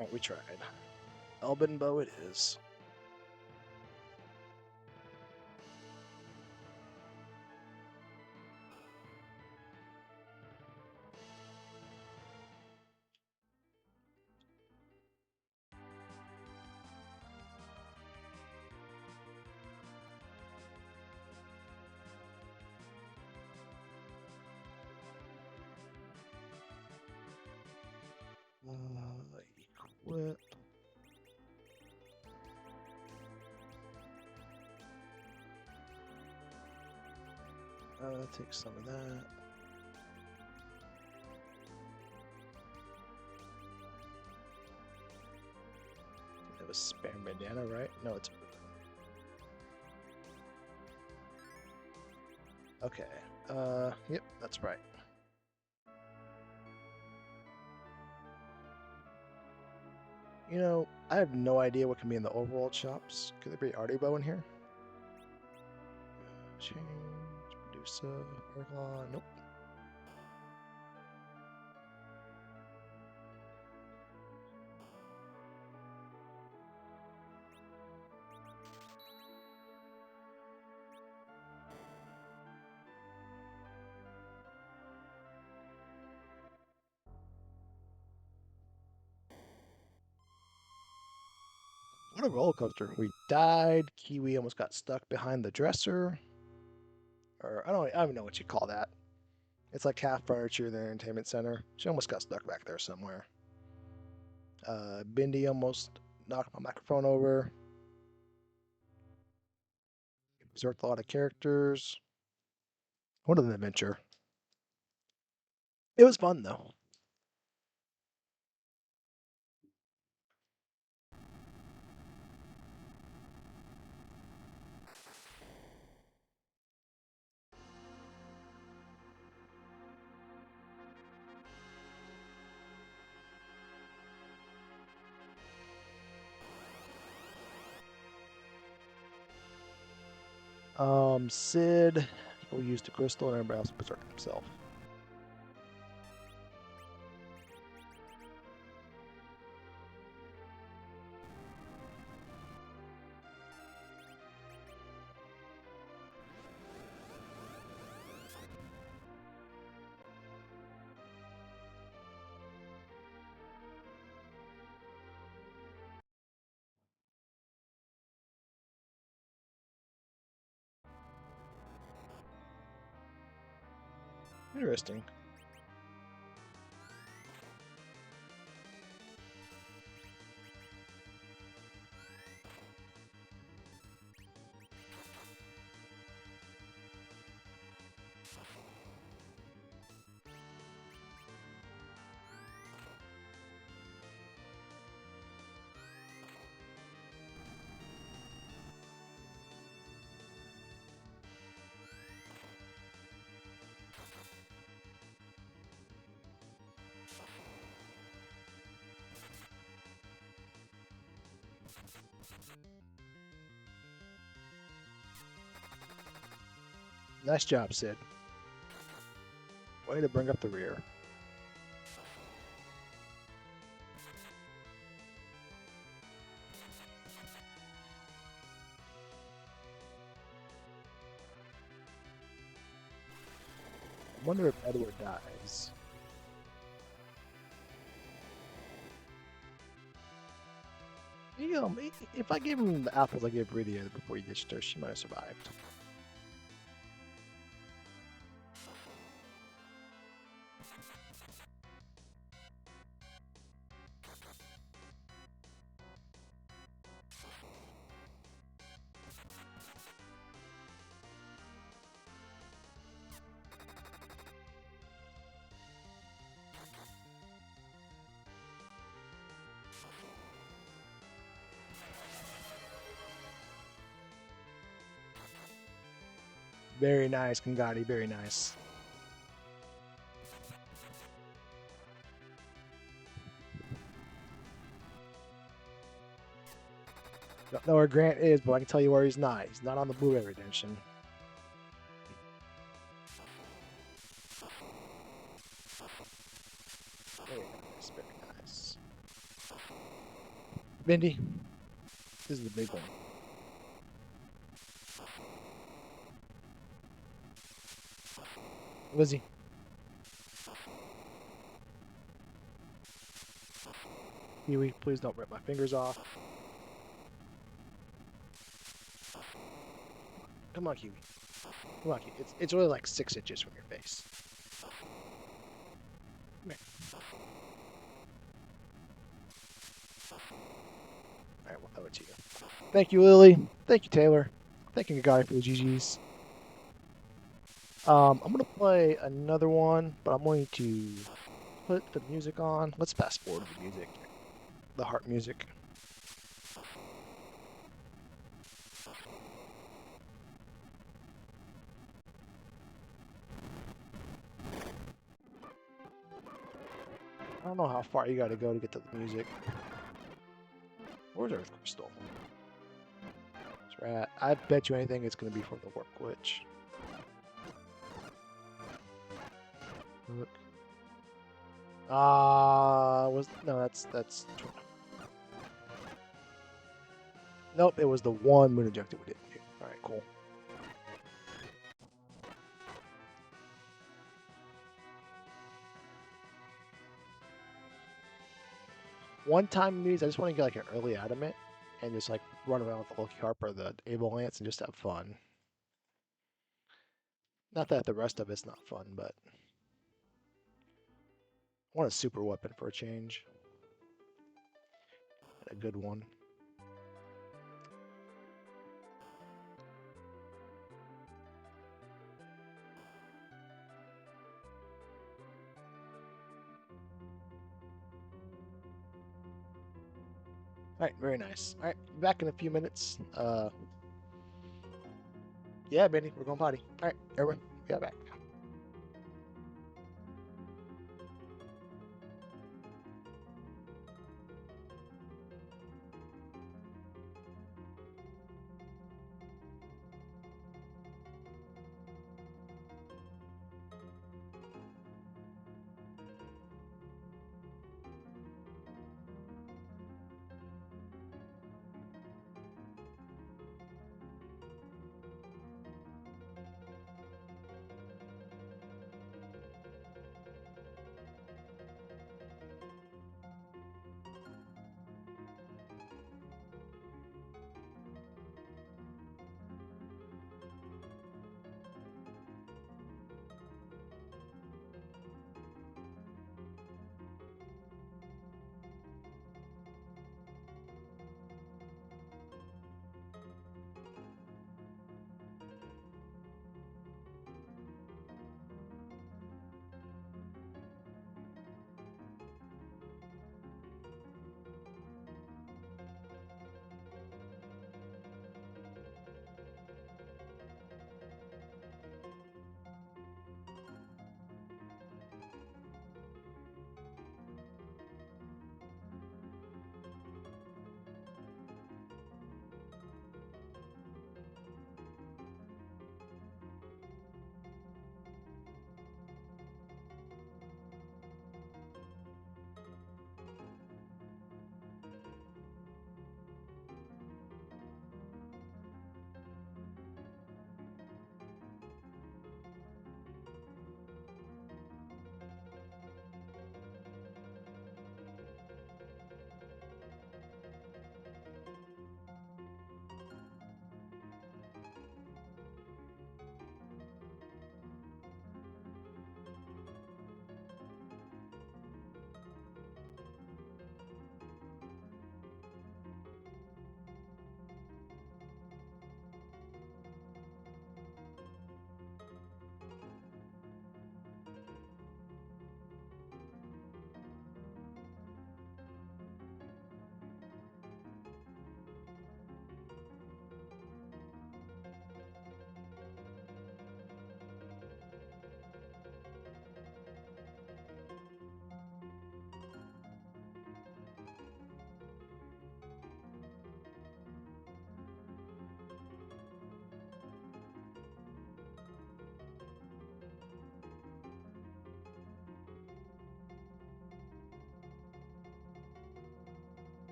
Alright, we tried. Elbin bow it is. Equip. Take some of that. It was spam bandana, right? No, it's... Okay. Yep, that's right. You know, I have no idea what can be in the overworld shops. Could there be Artie-Bow in here? Change, Medusa, Arglon, nope. What a roller coaster. We died. Kiwi almost got stuck behind the dresser. Or I don't even know what you call that. It's like half furniture in the entertainment center. She almost got stuck back there somewhere. Bindi almost knocked my microphone over. Observed a lot of characters. What an adventure. It was fun though. Sid will use the crystal and everybody else will protect himself. Interesting. Nice job, Sid. Way to bring up the rear. I wonder if Edward dies. You know, if I gave him the apples I gave Rydia before he ditched her, she might have survived. Very nice, Kangadi, very nice. Don't know where Grant is, but I can tell you where he's not. He's not on the Blu-ray redemption. Very nice, very nice. Bindi, this is the big one. Lizzie. Kiwi, please don't rip my fingers off. Come on, Kiwi. Come on, Kiwi. It's really like 6 inches from your face. Come here. Alright, we'll throw it to you. Thank you, Lily. Thank you, Taylor. Thank you, Guy, for the GGs. I'm going to play another one, but I'm going to put the music on. Let's fast forward the music. The heart music. don't know how far you gotta go to get to the music. Where's Earth Crystal? It's rat. I bet you anything it's gonna be for the Warp Glitch. Look. That's nope, it was the one moon objective we didn't do. Alright, cool. One time means I just want to get like an early adamant and just like run around with the Loki Harp or the Able Lance and just have fun. Not that the rest of it's not fun, but I want a super weapon for a change. And a good one. Alright, very nice. Alright, back in a few minutes. Yeah, Benny, we're going potty. Alright, everyone, we got back.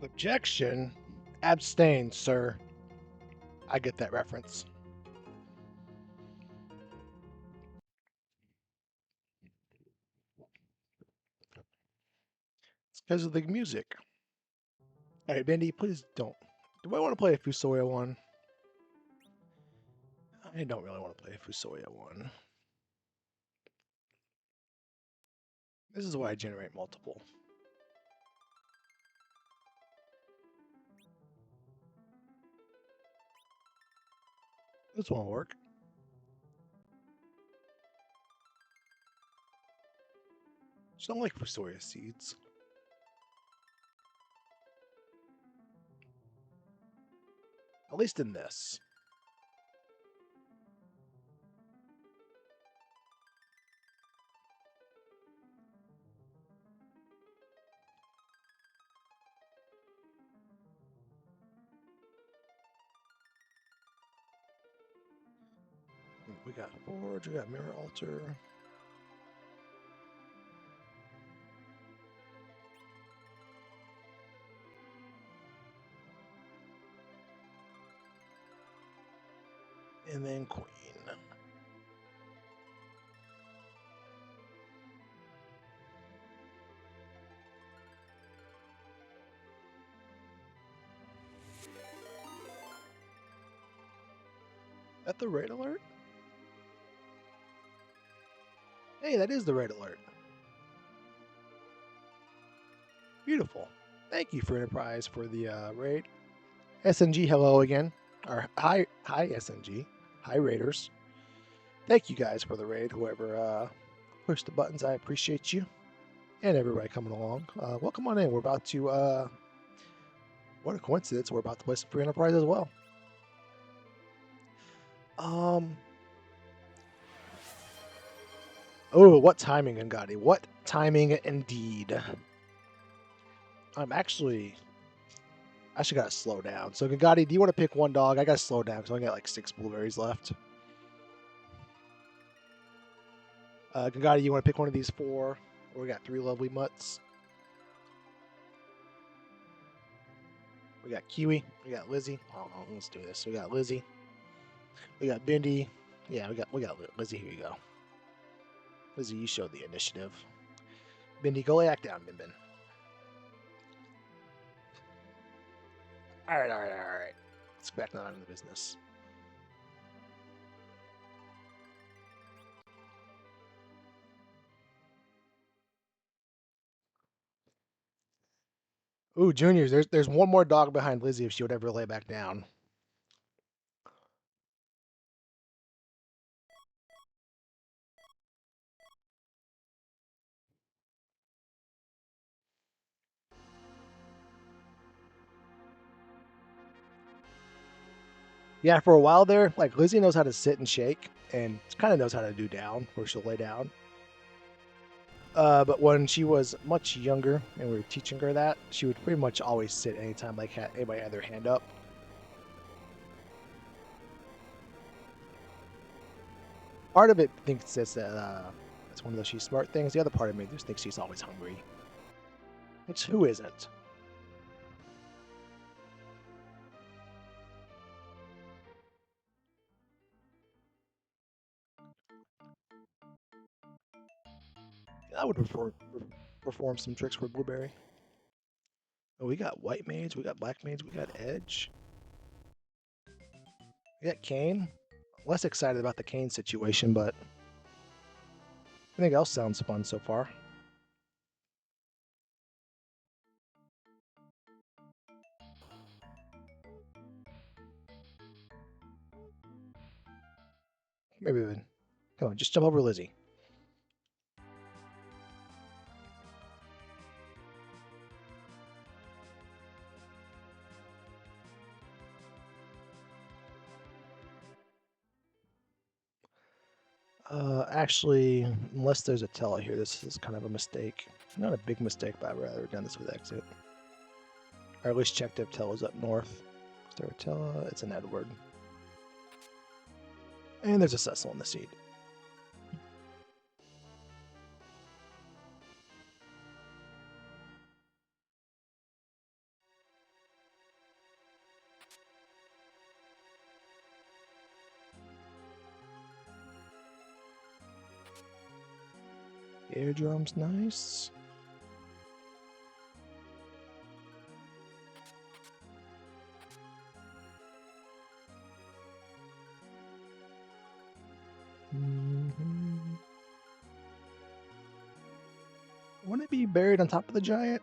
Objection? Abstain, sir. I get that reference. It's because of the music. Alright, Bendy, please don't. Do I want to play a Fusoya one? I don't really want to play a Fusoya one. This is why I generate multiple. This won't work. Just don't like Fusoya seeds. At least in this. We got Forge, we got Mirror Altar. And then Queen. At the raid alert? Hey, that is the raid alert. Beautiful. Thank you for Enterprise for the raid. SNG, hello again. Or hi SNG. Hi Raiders. Thank you guys for the raid. Whoever pushed the buttons, I appreciate you. And everybody coming along. Welcome on in. We're about to what a coincidence, we're about to play some free Enterprise as well. Oh, what timing, Ngadi. What timing indeed. I should gotta slow down. So Ngadi, do you want to pick one dog? I gotta slow down because I only got like 6 blueberries left. Ngadi, you want to pick one of these 4? We got 3 lovely mutts. We got Kiwi. We got Lizzie. Oh, let's do this. We got Lizzie. We got Bindi. Yeah, we got Lizzie. Here you go. Lizzie, you showed the initiative. Bindi, go lay act down, Bin Bin. All right. Let's get back on to the business. Ooh, juniors, there's one more dog behind Lizzie if she would ever lay back down. Yeah, for a while there, like Lizzie knows how to sit and shake, and kind of knows how to do down, where she'll lay down. But when she was much younger and we were teaching her that, she would pretty much always sit anytime like anybody had their hand up. Part of it thinks it's one of those she's smart things. The other part of me just thinks she's always hungry. Which who isn't? I would perform some tricks for Blueberry. Oh, we got White Mage, we got Black Mage, we got Edge. We got Kane. Less excited about the Kane situation, but anything else sounds fun so far. Maybe even. Come on, just jump over Lizzie. Actually, unless there's a Tella here, this is kind of a mistake. Not a big mistake, but I'd rather have done this with exit. Or at least checked if Tella's up north. Is there a Tella? It's an Edward. And there's a Cecil in the seed. Eardrum's nice. Wouldn't it be buried on top of the giant?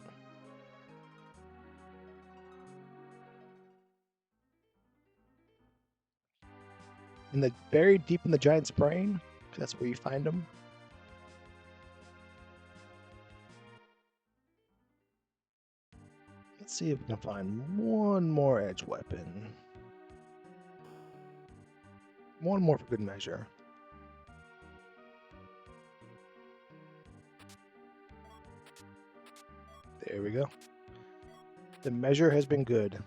Buried deep in the giant's brain? That's where you find them. Let's see if we can find one more edge weapon. One more for good measure. There we go. The measure has been good.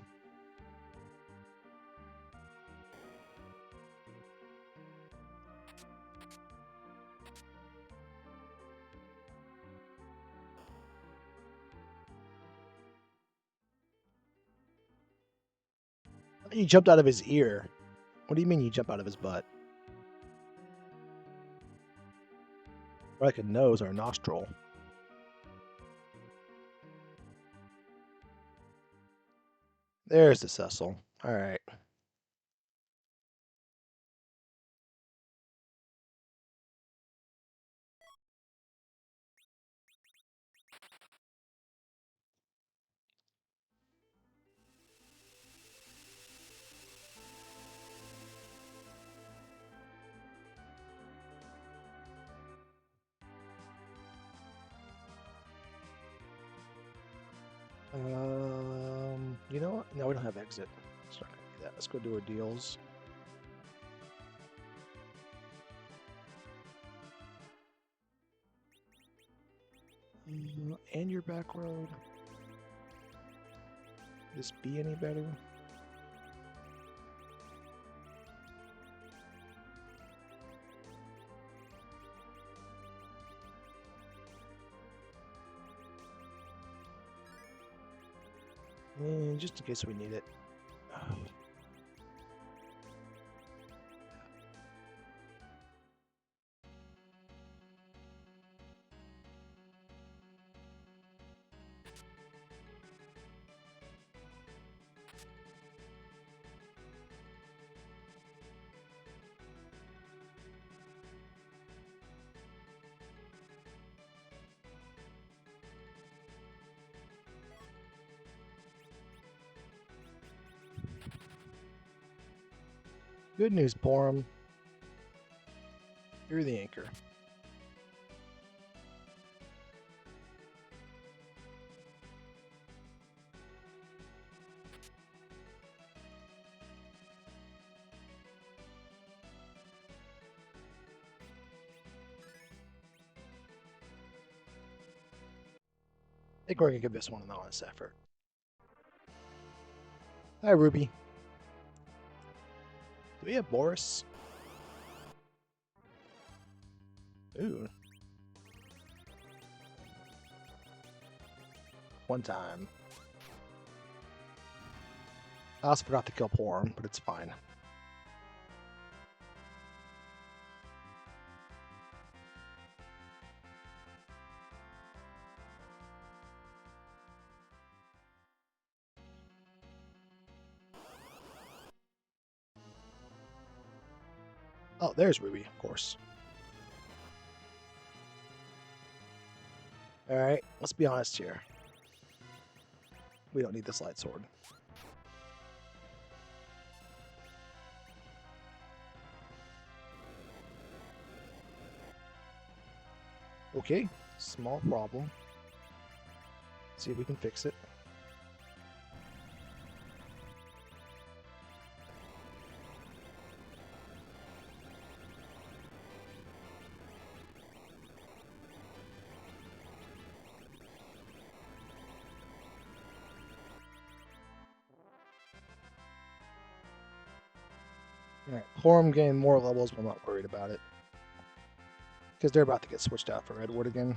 You jumped out of his ear. What do you mean you jump out of his butt? Or like a nose or a nostril. There's the Cecil. All right. You know what? No, we don't have exit. Let's not gonna do that. Let's go do our deals. And your back road. This be any better? And just in case we need it. Good news, Porum. You're the anchor. I think we're gonna give this one an honest effort. Hi, Ruby. Do we have Boris? Ooh. One time. I also forgot to kill Porum, but it's fine. Oh, there's Ruby, of course. Alright, let's be honest here. We don't need this light sword. Okay, small problem. See if we can fix it. Alright, Porum gained more levels, but I'm not worried about it. Because they're about to get switched out for Edward again.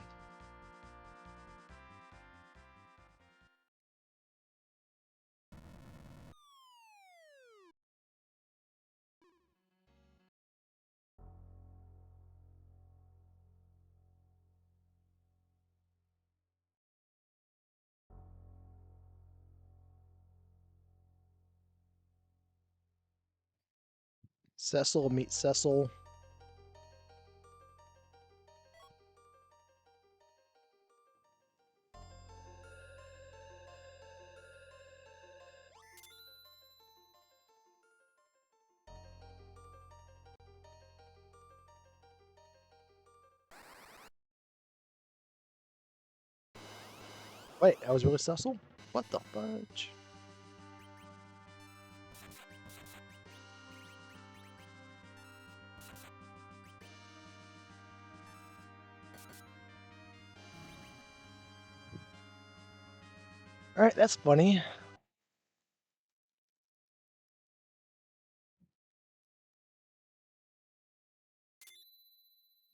Cecil meet Cecil. Wait, I was really Cecil? What the fudge? Alright, that's funny.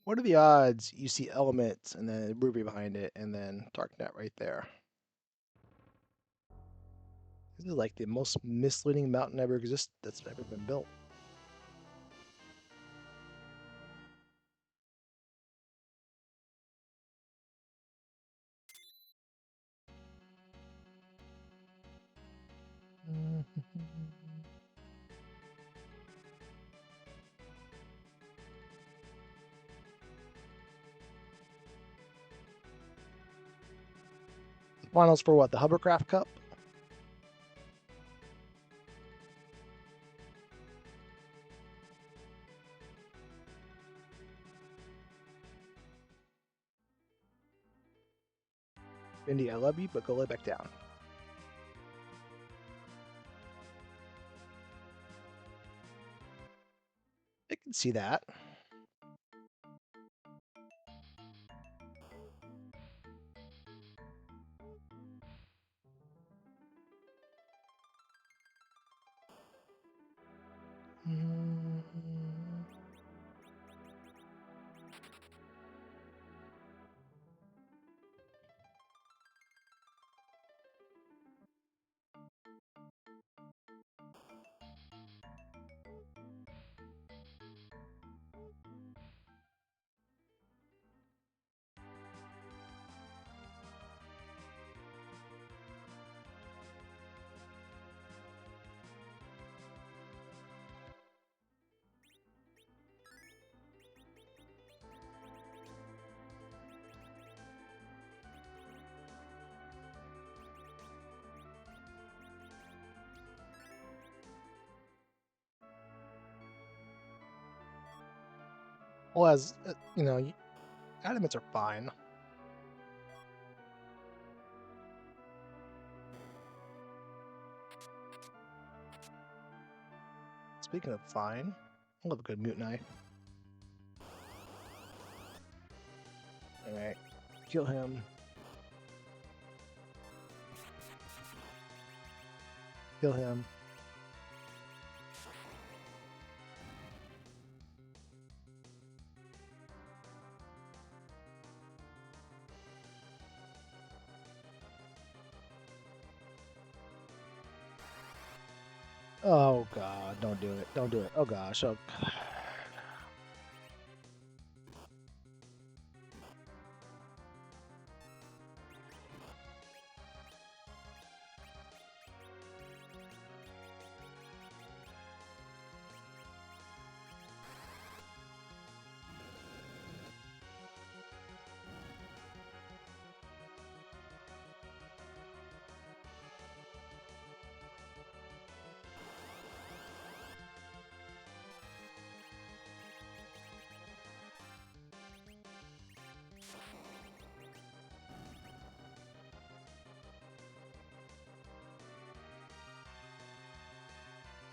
What are the odds you see elements and then Ruby behind it and then Darknet right there? This is like the most misleading mountain ever that's ever been built. Finals for what? The Hovercraft Cup? Indy, I love you, but go lay back down. I can see that. Well, as you know, adamants are fine. Speaking of fine, I love a good mute knife. Alright, kill him. Kill him. Oh god, don't do it. Don't do it. Oh gosh. Oh.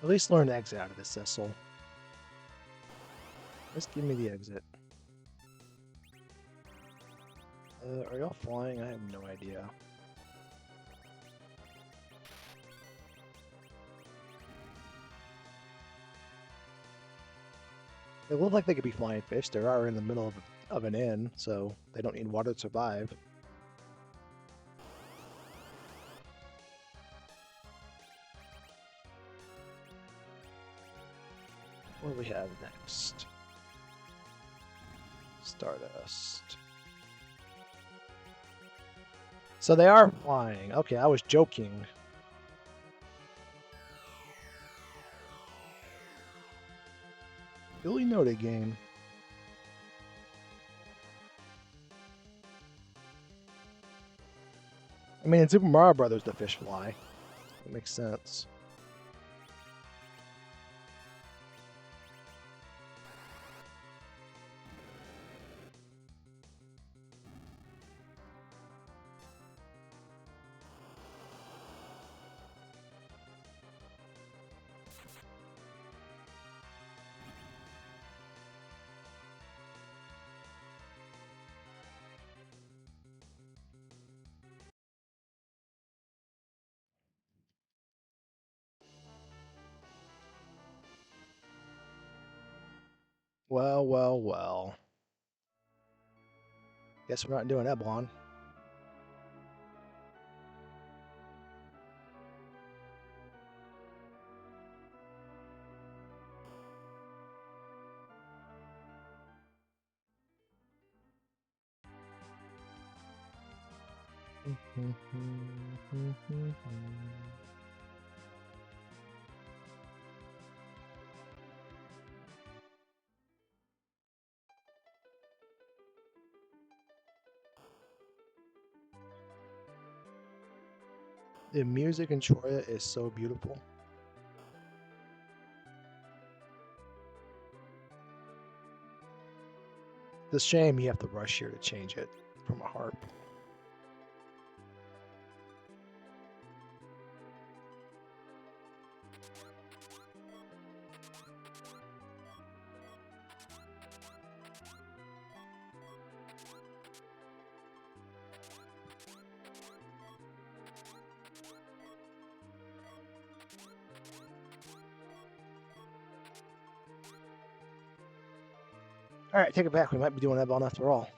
At least learn the exit out of this, Cecil. Just give me the exit. Are y'all flying? I have no idea. They look like they could be flying fish. They are in the middle of an inn, so they don't need water to survive. What do we have next? Stardust. So they are flying. Okay, I was joking. Duly noted, game. I mean, in Super Mario Brothers, the fish fly. That makes sense. Well, well, well. Guess we're not doing Eblon. The music in Troya is so beautiful. It's a shame you have to rush here to change it from a harp. All right, take it back. We might be doing Eblon after all.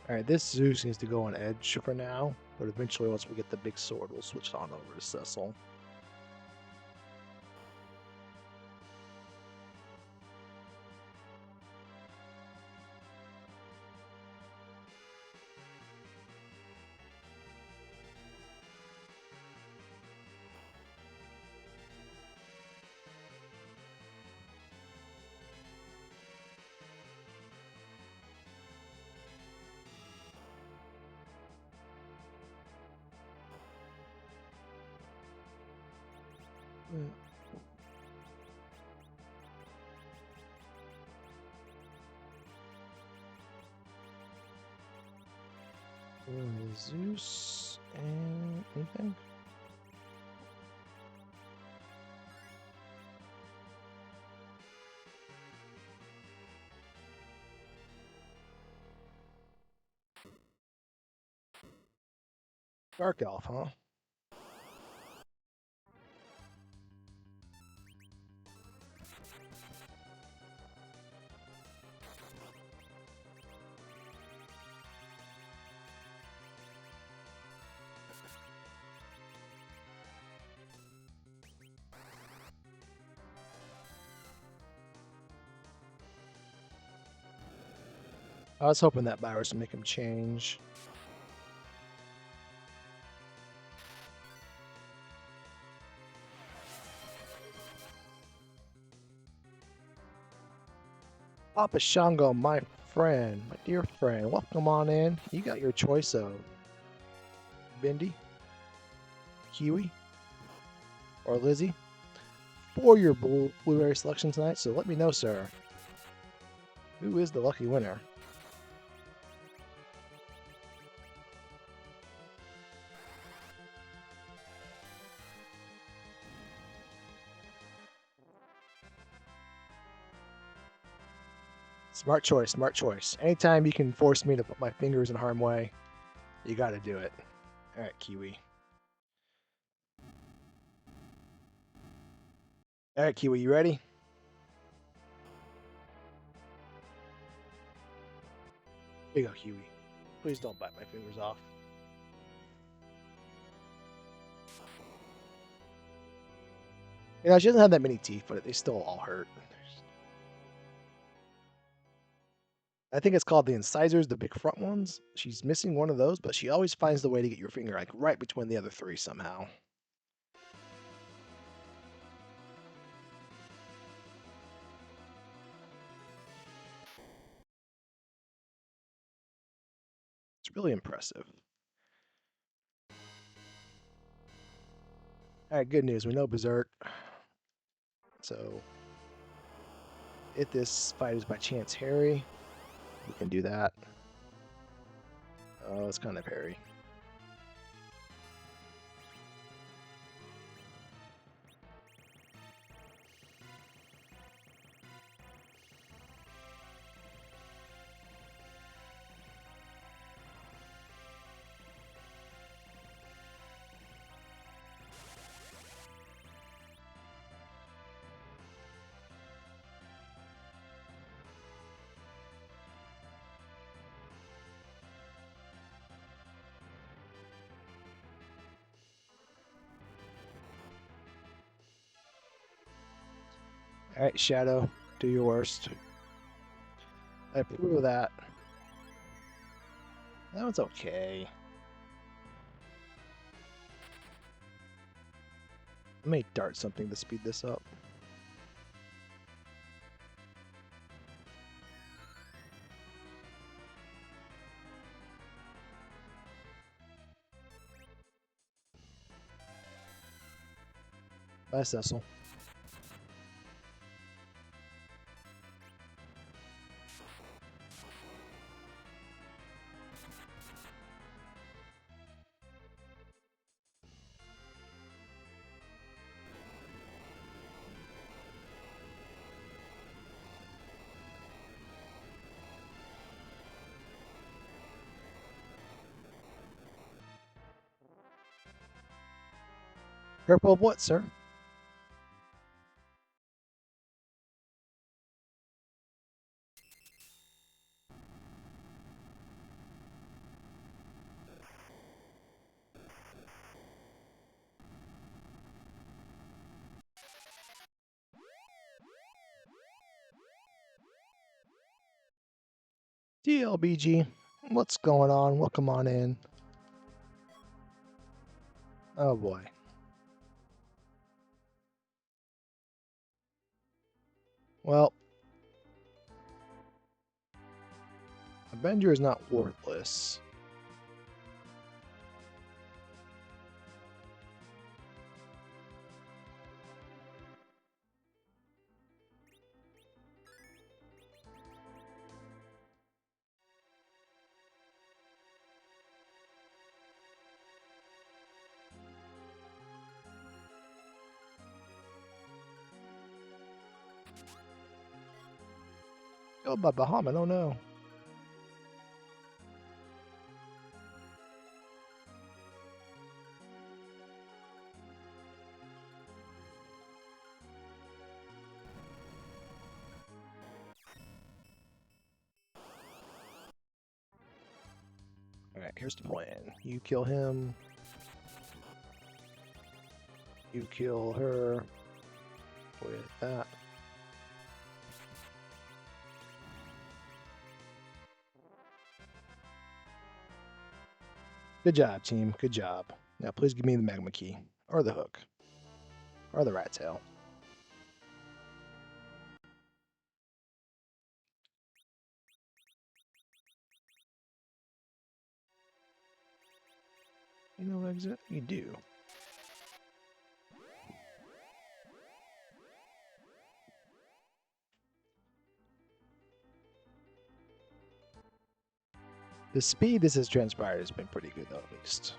All right, this Zeus needs to go on edge for now, but eventually once we get the big sword, we'll switch on over to Cecil. Zeus and anything? Dark Elf, huh? I was hoping that virus would make him change. Papa Shango, my friend, my dear friend, welcome on in. You got your choice of Bindi, Kiwi, or Lizzie for your blueberry selection tonight, so let me know, sir. Who is the lucky winner? Smart choice, smart choice. Anytime you can force me to put my fingers in harm's way, you gotta do it. Alright, Kiwi. Alright, Kiwi, you ready? There you go, Huey. Please don't bite my fingers off. You know, she doesn't have that many teeth, but they still all hurt. I think it's called the incisors, the big front ones. She's missing one of those, but she always finds the way to get your finger like right between the other three somehow. It's really impressive. All right, good news. We know Berserk. So, if this fight is by chance Harry, we can do that. Oh, it's kind of Harry. All right, Shadow, do your worst. I approve of that. That one's okay. I may dart something to speed this up. Bye, Cecil. Purple of what, sir? DLBG, what's going on? Welcome on in. Oh boy. Well, Avenger is not worthless. Oh, by Bahamut, oh no. Alright, here's the plan. You kill him. You kill her with that. Good job, team. Good job. Now, please give me the magma key, or the hook, or the rat tail. You know exit? You do. The speed this has transpired has been pretty good, though, at least.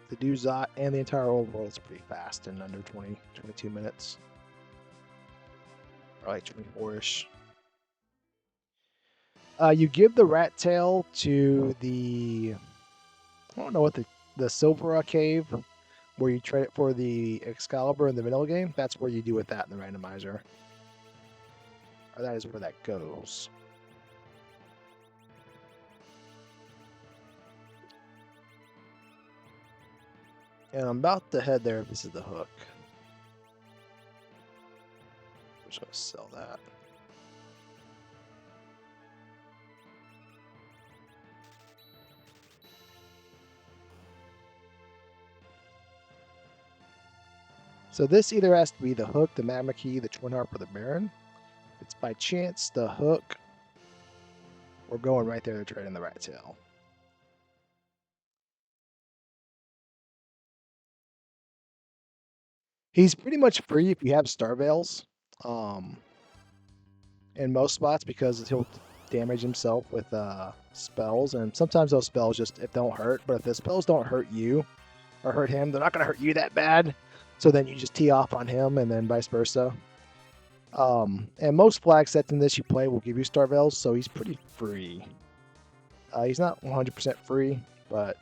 The Duzot and the entire old world is pretty fast in under 20, 22 minutes. Or like 24-ish. You give the rat tail to the... I don't know what the Silvera cave, where you trade it for the Excalibur in the middle game. That's where you do with that in the randomizer. Or that is where that goes. And I'm about to head there if this is the hook. I'm just going to sell that. So this either has to be the hook, the magma key, the twin harp, or the baron. If it's by chance the hook, we're going right there to trade in the rat tail. He's pretty much free if you have Star Veils in most spots because he'll damage himself with spells, and sometimes those spells just don't hurt. But if the spells don't hurt you or hurt him, they're not going to hurt you that bad. So then you just tee off on him, and then vice versa. And most flag sets in this you play will give you Star Veils, so he's pretty free. He's not 100% free, but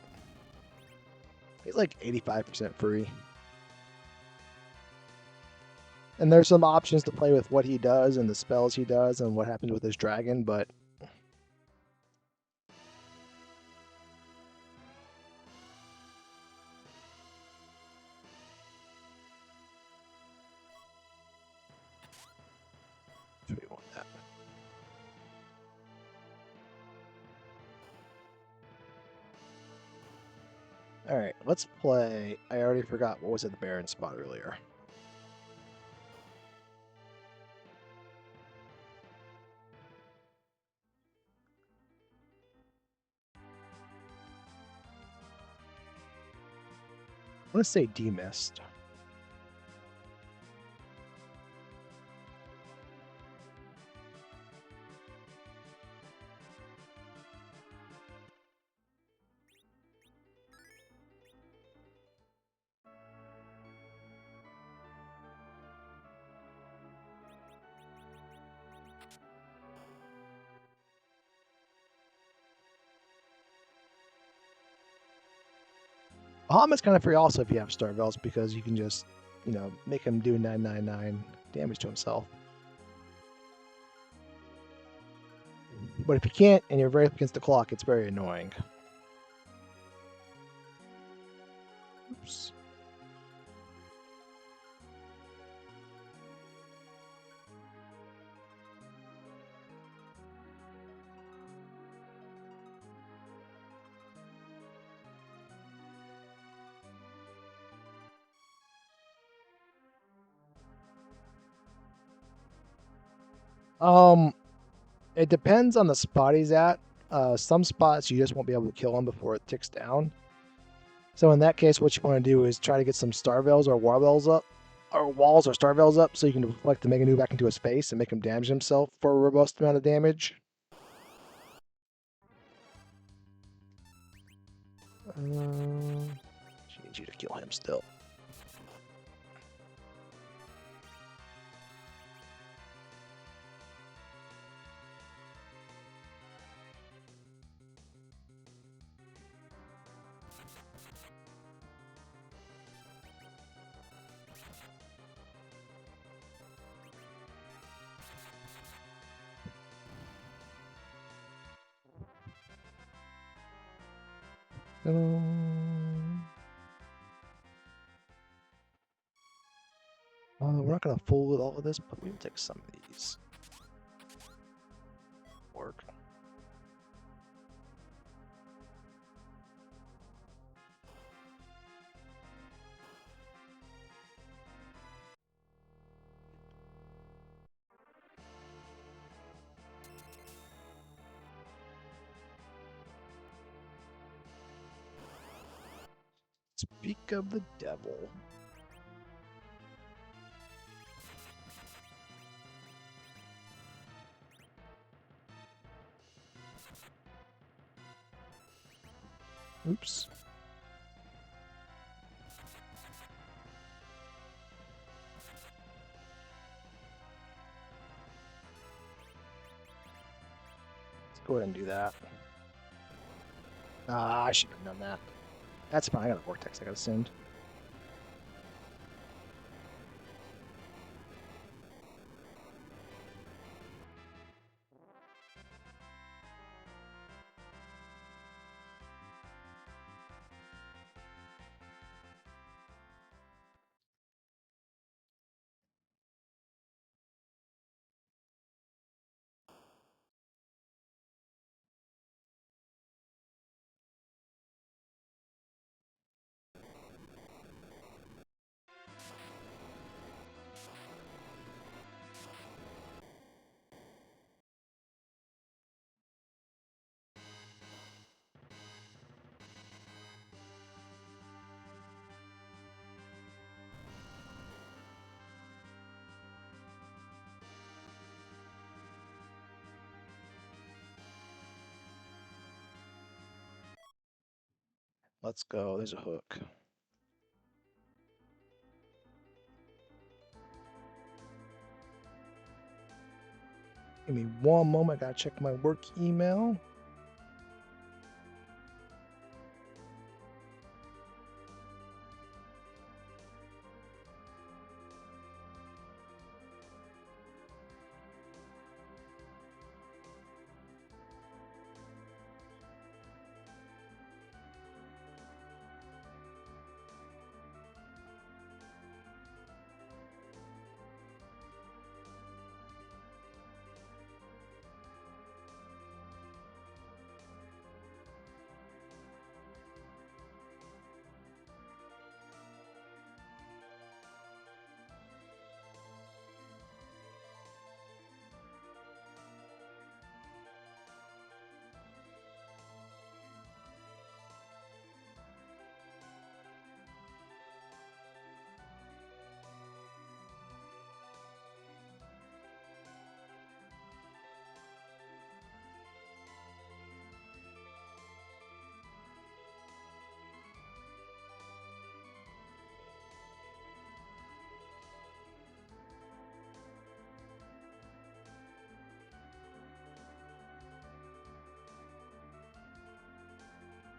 he's like 85% free. And there's some options to play with what he does and the spells he does and what happens with his dragon, but we want that. All right, let's play. I already forgot what was at the Baron spot earlier. I want to say demist. Bahamut's kind of free also if you have Star Veils because you can just, make him do 999 damage to himself. But if you can't and you're very up against the clock, it's very annoying. Oops. It depends on the spot he's at. Some spots you just won't be able to kill him before it ticks down. So in that case, what you want to do is try to get some Star Veils or War Veils up, or walls or Star Veils up, so you can deflect the Mega Nu back into his face and make him damage himself for a robust amount of damage. She needs you to kill him still. We're not going to fool with all of this, but we'll take some of these. Work. Speak of the devil. Oops. Let's go ahead and do that. I should have done that. That's fine. I got a vortex I gotta send. Let's go. There's a hook. Give me one moment. I gotta check my work email.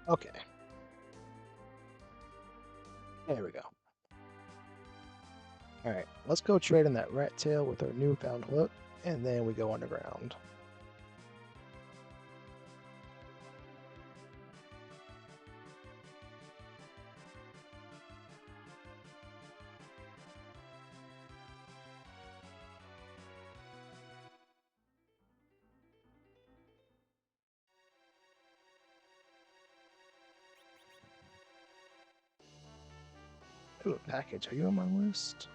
Okay. There we go. Alright, let's go trade in that rat tail with our newfound hook, and then we go underground. Ooh, a package. Are you on my list?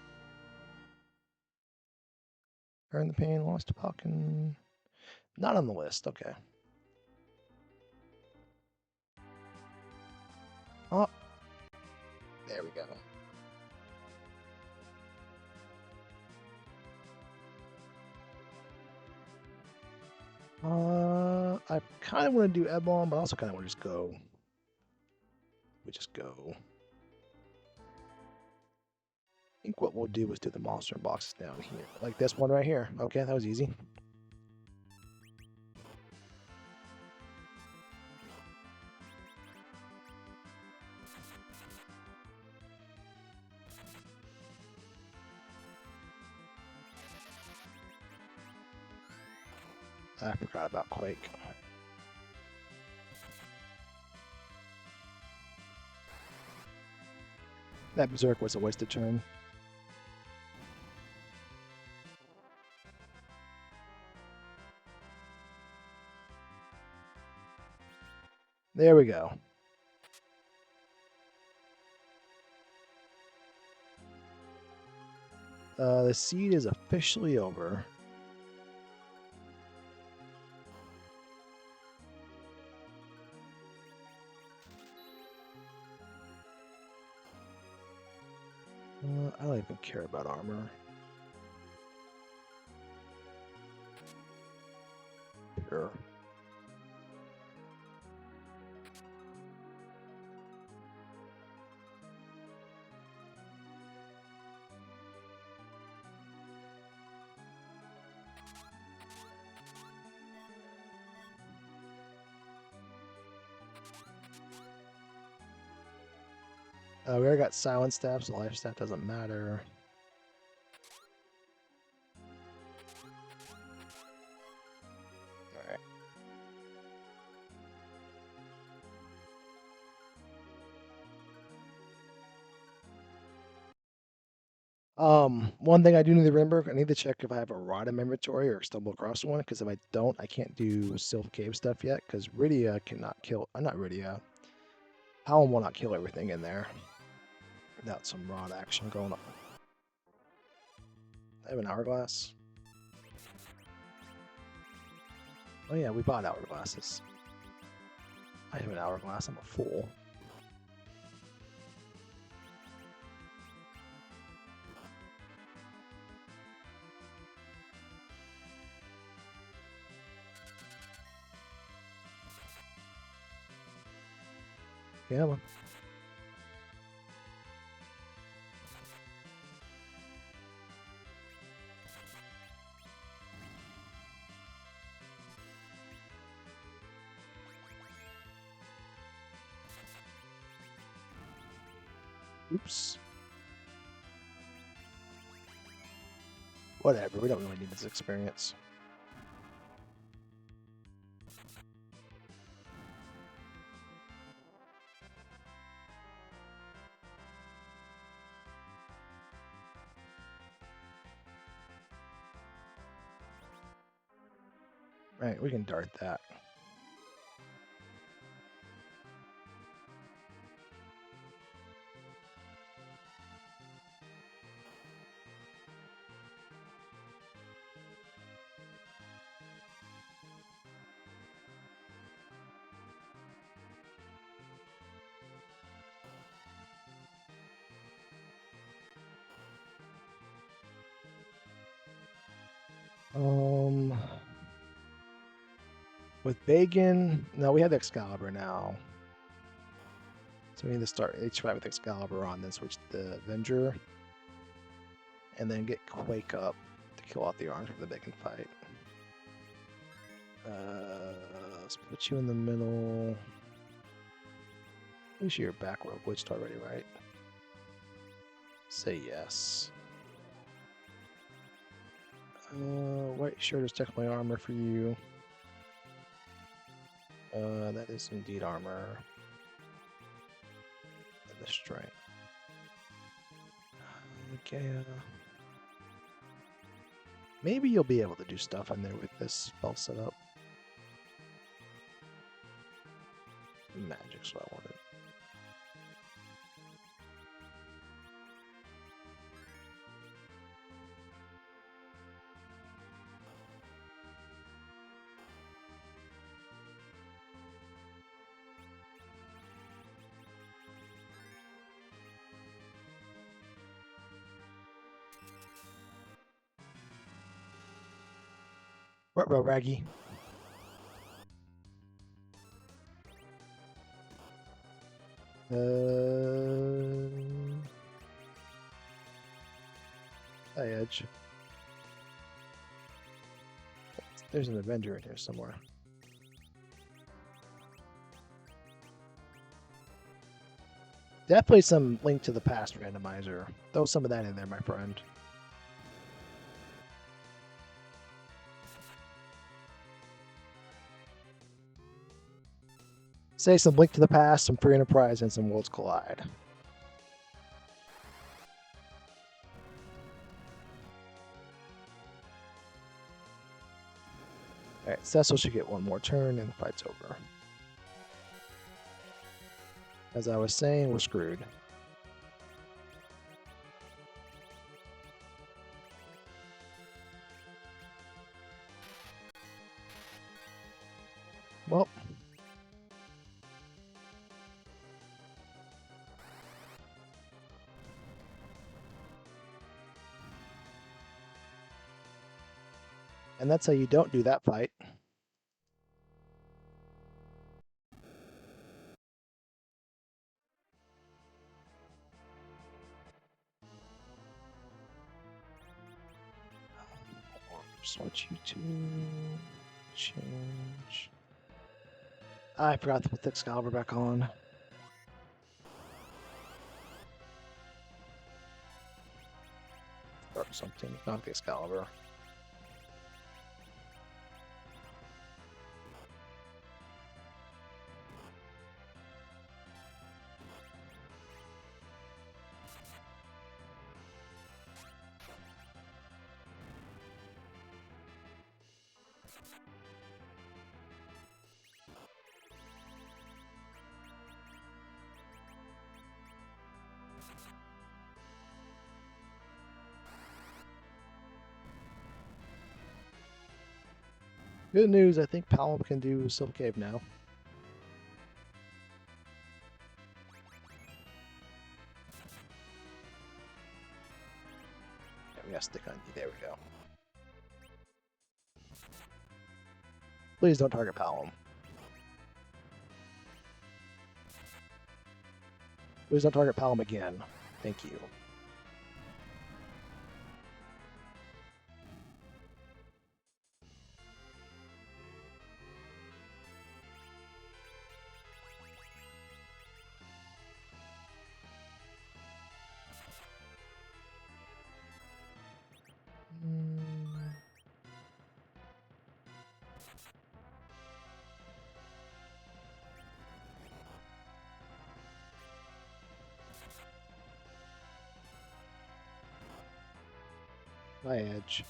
Earn the pain, lost a pumpkin. Not on the list. Okay. Oh, there we go. I kind of want to do Ebon, but I also kind of want to just go. We just go. I think what we'll do is do the monster boxes down here. Like this one right here. Okay, that was easy. I forgot about Quake. That Berserk was a wasted turn. There we go. The seed is officially over. I don't even care about armor. Sure. We already got silent staff, so life staff doesn't matter. One thing I do need to remember, I need to check if I have a rod in my inventory or stumble across one, because if I don't, I can't do Sylph Cave stuff yet, because Rydia cannot kill, not Rydia, Hallam will not kill everything in there without some rod action going on. I have an hourglass. Oh yeah, we bought hourglasses. I have an hourglass, I'm a fool. Yeah, man. Oops. Whatever, we don't really need this experience. Right, we can dart that. With Bacon, no, we have Excalibur now. So we need to start each fight with Excalibur on, then switch to the Avenger. And then get Quake up to kill out the arms for the Bacon fight. Let's put you in the middle. At least you're back row glitched already, right? Say yes. White shirt is technically armor for you. That is indeed armor. And the strength. Okay. Maybe you'll be able to do stuff in there with this spell setup. Magic's what I wanted. Ruh-roh, Raggy. High edge. There's an Avenger in here somewhere. Definitely some Link to the Past randomizer. Throw some of that in there, my friend. Say some Link to the Past, some Free Enterprise, and some Worlds Collide. Alright, Cecil should get one more turn and the fight's over. As I was saying, we're screwed. Well. And that's how you don't do that fight. Just want you to change. I forgot to put the Excalibur back on. Or something, not the Excalibur. Good news, I think Paladin can do Silk Cave now. Yeah, we gotta stick on you. There we go. Please don't target Paladin. Please don't target Palom again. Thank you. My edge.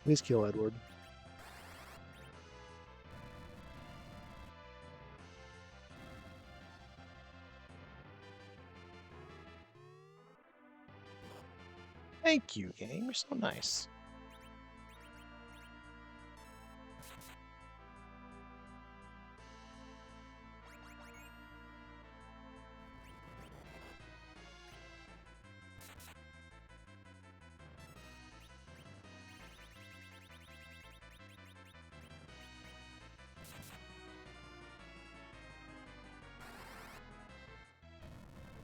Please kill Edward. Thank you, game. You're so nice.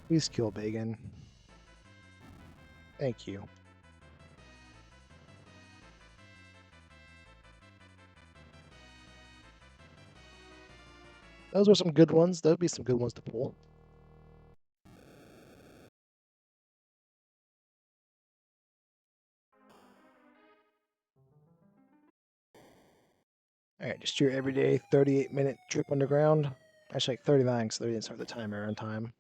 Please kill Bagan. Thank you. Those were some good ones. There'll be some good ones to pull. Alright, just your everyday 38-minute trip underground. Actually, like 39, so they didn't start the timer on time.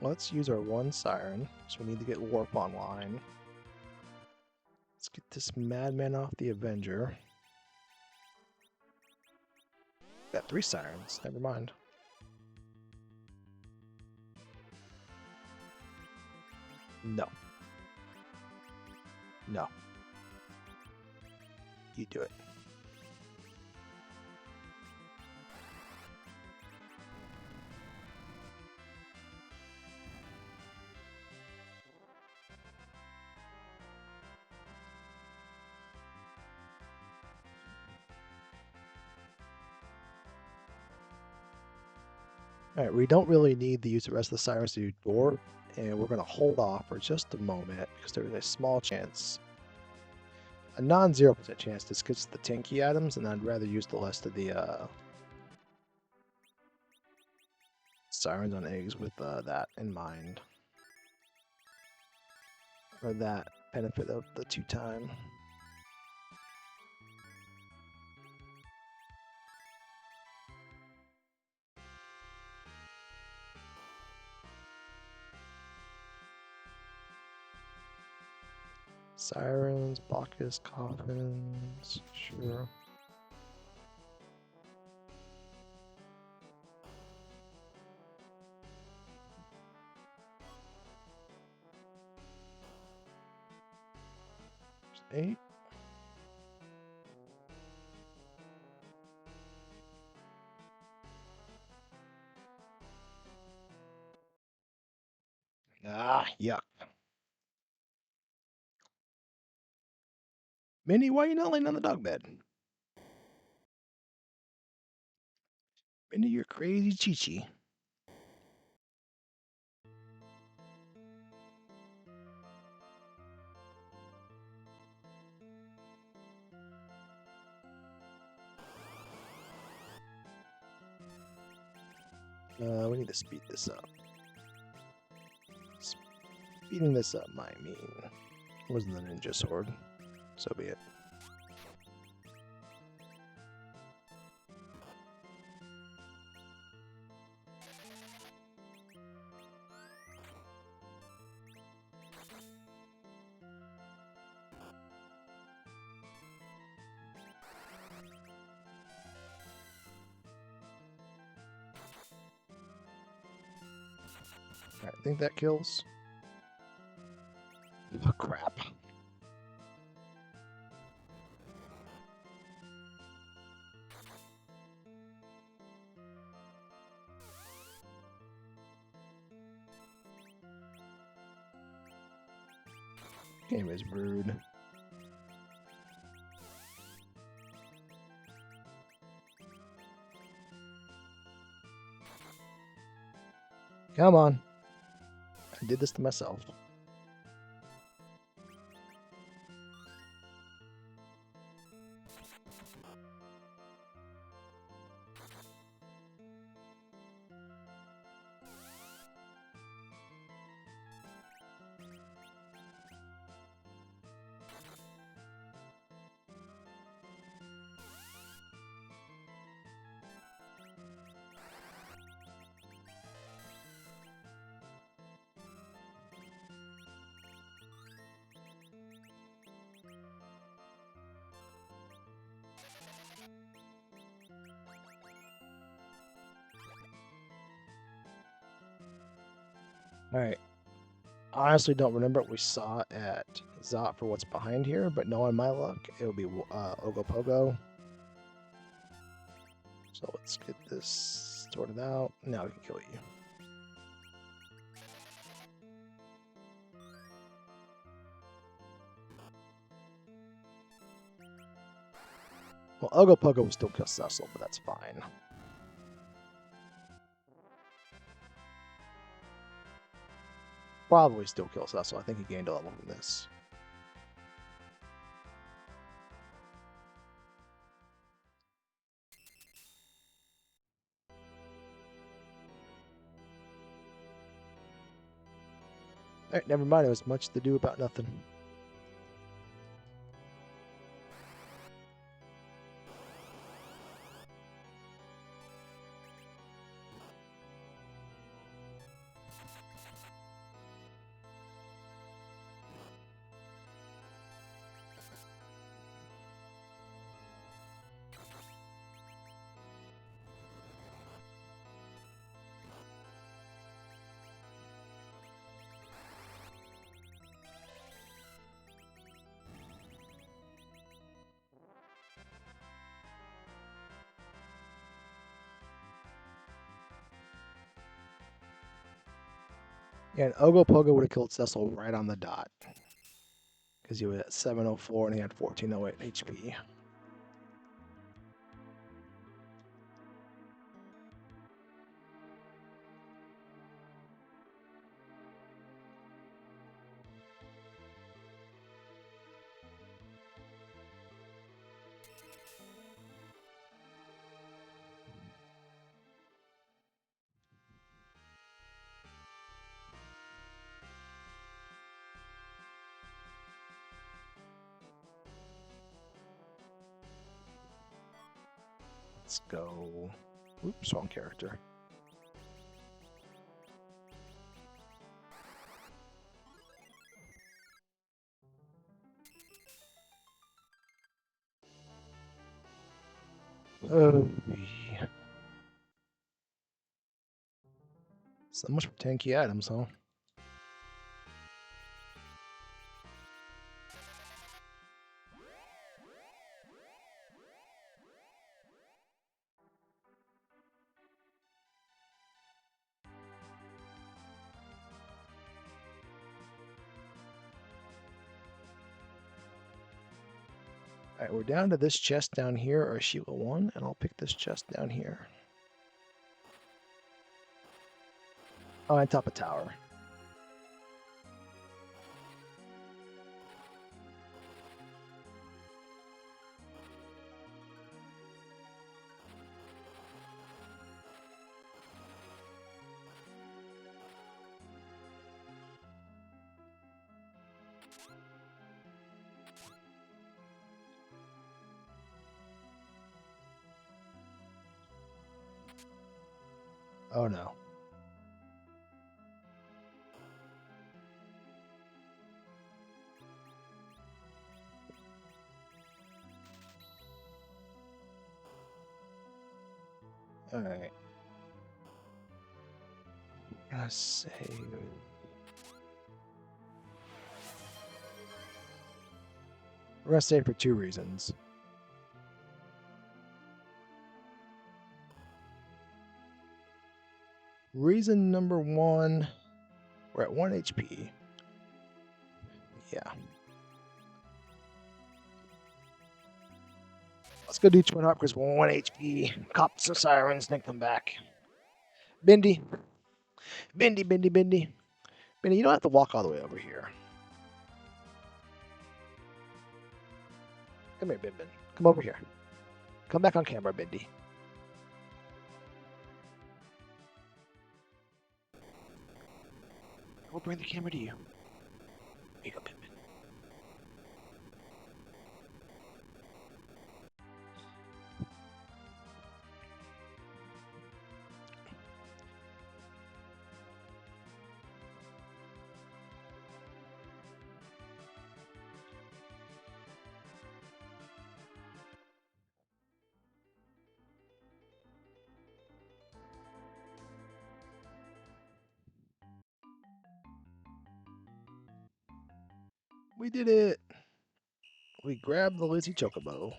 Let's use our one siren, so we need to get Warp online. Let's get this madman off the Avenger. Got 3 sirens, never mind. No. No. You do it. Alright, we don't really need to use the rest of the sirens to do door, and we're going to hold off for just a moment because there is a small chance, a non-0% chance this gets the tanky items, and I'd rather use the rest of the sirens on eggs with that in mind. Or that benefit of the 2-time. Sirens, Bacchus, coffins, sure. There's 8. Ah, yuck. Minnie, why are you not laying on the dog bed? Minnie, you're crazy Chi-Chi. We need to speed this up. Speeding this up might mean it wasn't the ninja sword. So be it. Alright, I think that kills. Oh, crap. Game is rude. Come on. I did this to myself. Alright. Honestly don't remember what we saw at Zot for what's behind here, but knowing my luck, it'll be Ogopogo. So let's get this sorted out. Now we can kill you. Well, Ogopogo will still kill Cecil, but that's fine. Probably still kill Cecil. I think he gained a level from this. Alright, never mind. It was much to do about nothing. Yeah, and Ogopogo would have killed Cecil right on the dot. Because he was at 704 and he had 1408 HP. Let's go. Oops, wrong character. Oh, so much for tanky items, huh? Alright, we're down to this chest down here, or Sheila 1, and I'll pick this chest down here. Oh, on top of tower. Oh no. Alright. gonna say. We're gonna save for 2 reasons. Reason number 1, we're at 1 HP. Yeah. Let's go do Twin Hawk because we're 1 HP. Cop some sirens, nick them back. Bendy. Bendy. Bendy, you don't have to walk all the way over here. Come here, Bin. Come over here. Come back on camera, Bendy. We'll bring the camera to you. Here you go, Bin. We did it. We grabbed the Lizzie Chocobo.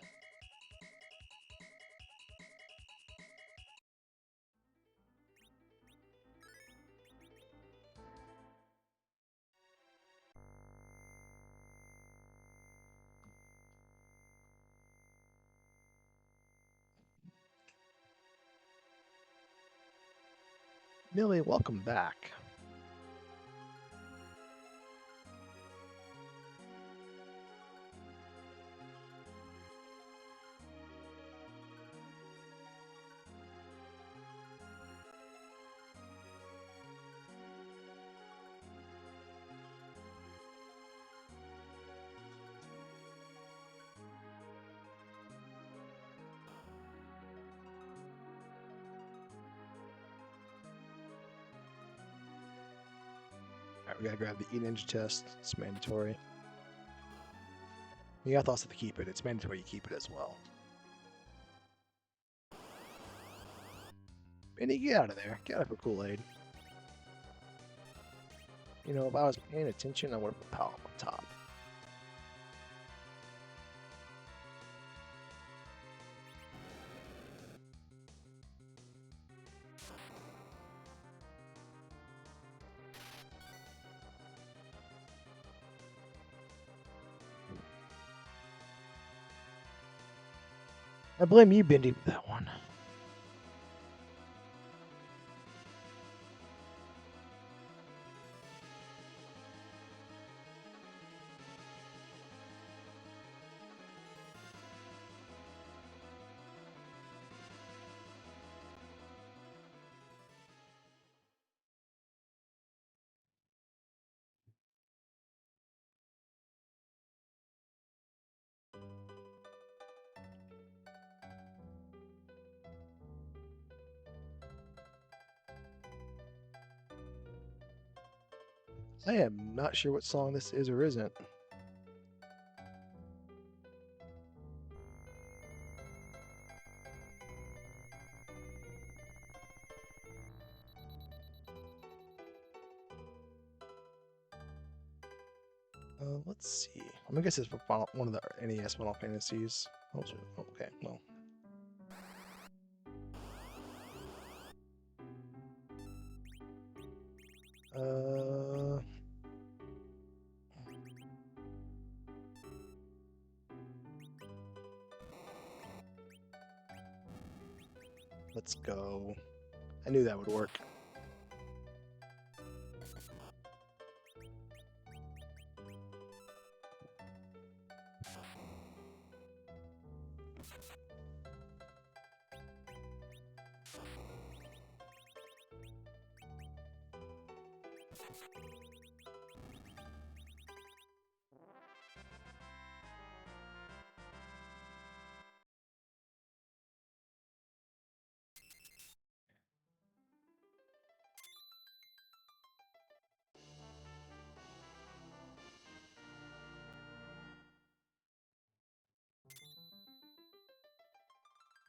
Millie, welcome back. Alright, we gotta grab the E-Ninja chest. It's mandatory. You have to also keep it. It's mandatory you keep it as well. Benny, get out of there. Get out of Kool-Aid. You know, if I was paying attention, I would have put Pal on top. I blame you, Bendy, for that one. I am not sure what song this is or isn't. Let's see. I'm gonna guess it's for one of the NES Final Fantasies. Okay, well. Let's go. I knew that would work.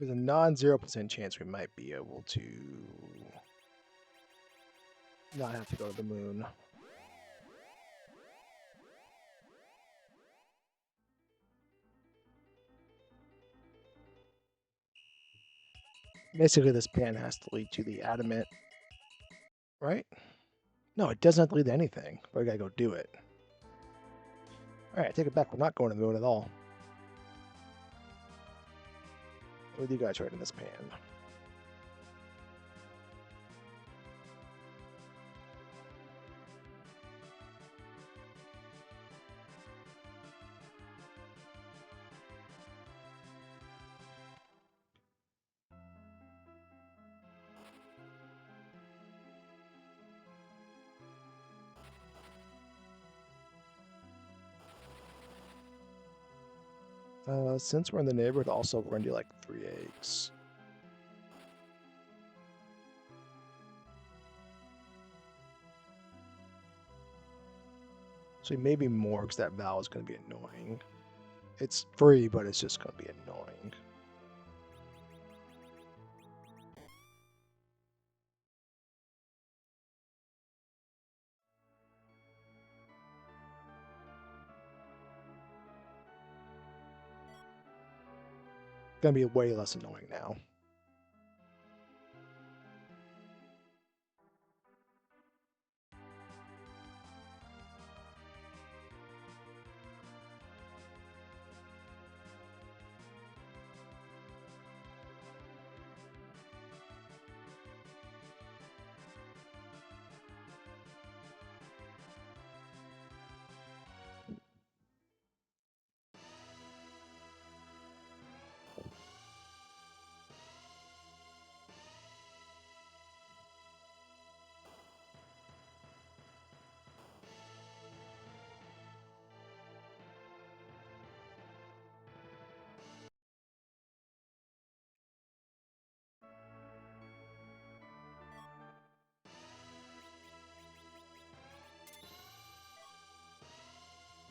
There's a non-0% chance we might be able to... Now I have to go to the moon. Basically, this pan has to lead to the adamant, right? No, it doesn't have to lead to anything, but I gotta go do it. Alright, I take it back. We're not going to the moon at all. With you guys right in this pan. Since we're in the neighborhood, also we're gonna do like 3 eggs. So maybe more, because that Val is gonna be annoying. It's free, but it's just gonna be annoying. Gonna be way less annoying now.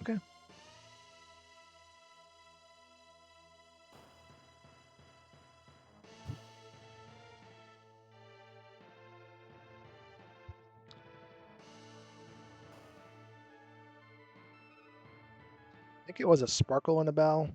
Okay. I think it was a sparkle in the bow.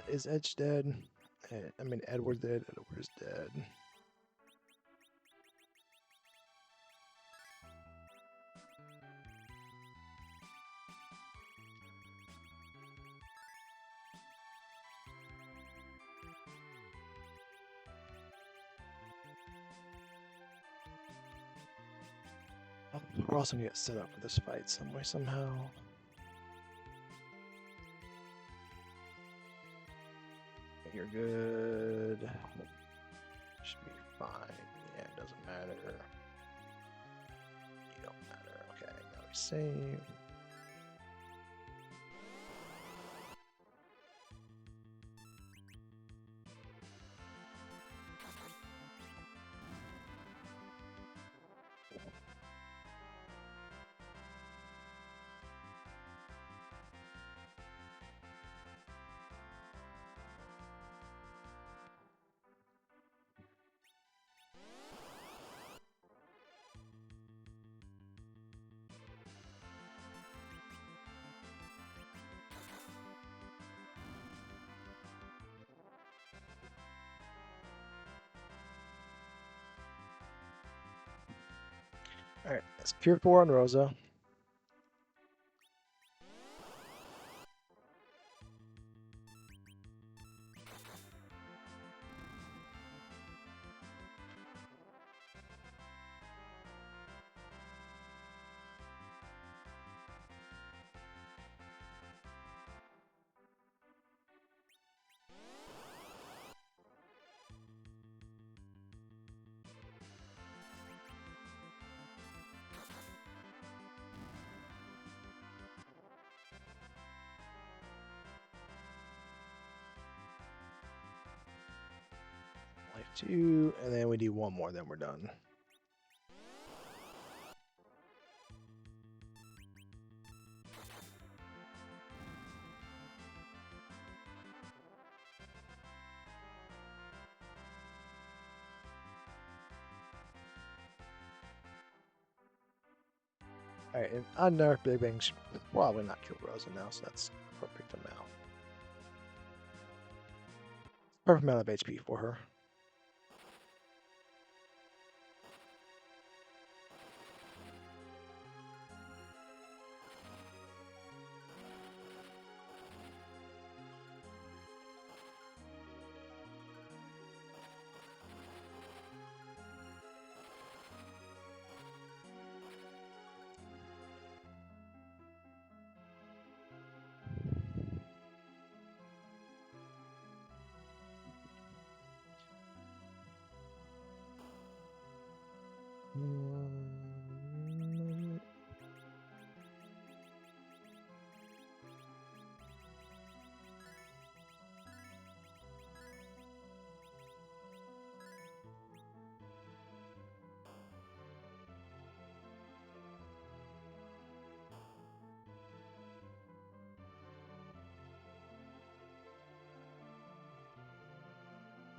Is Edge dead? I mean, Edward's dead. Edward is dead. We're also gonna get set up for this fight some way, somehow. You're good. Should be fine. Yeah, it doesn't matter. You don't matter. Okay, now we save. Alright, that's Cure 4 on Rosa. 2, and then we do one more, then we're done. Alright, and unnerved Big Bang should probably not kill Rosa now, so that's perfect amount. Perfect amount of HP for her.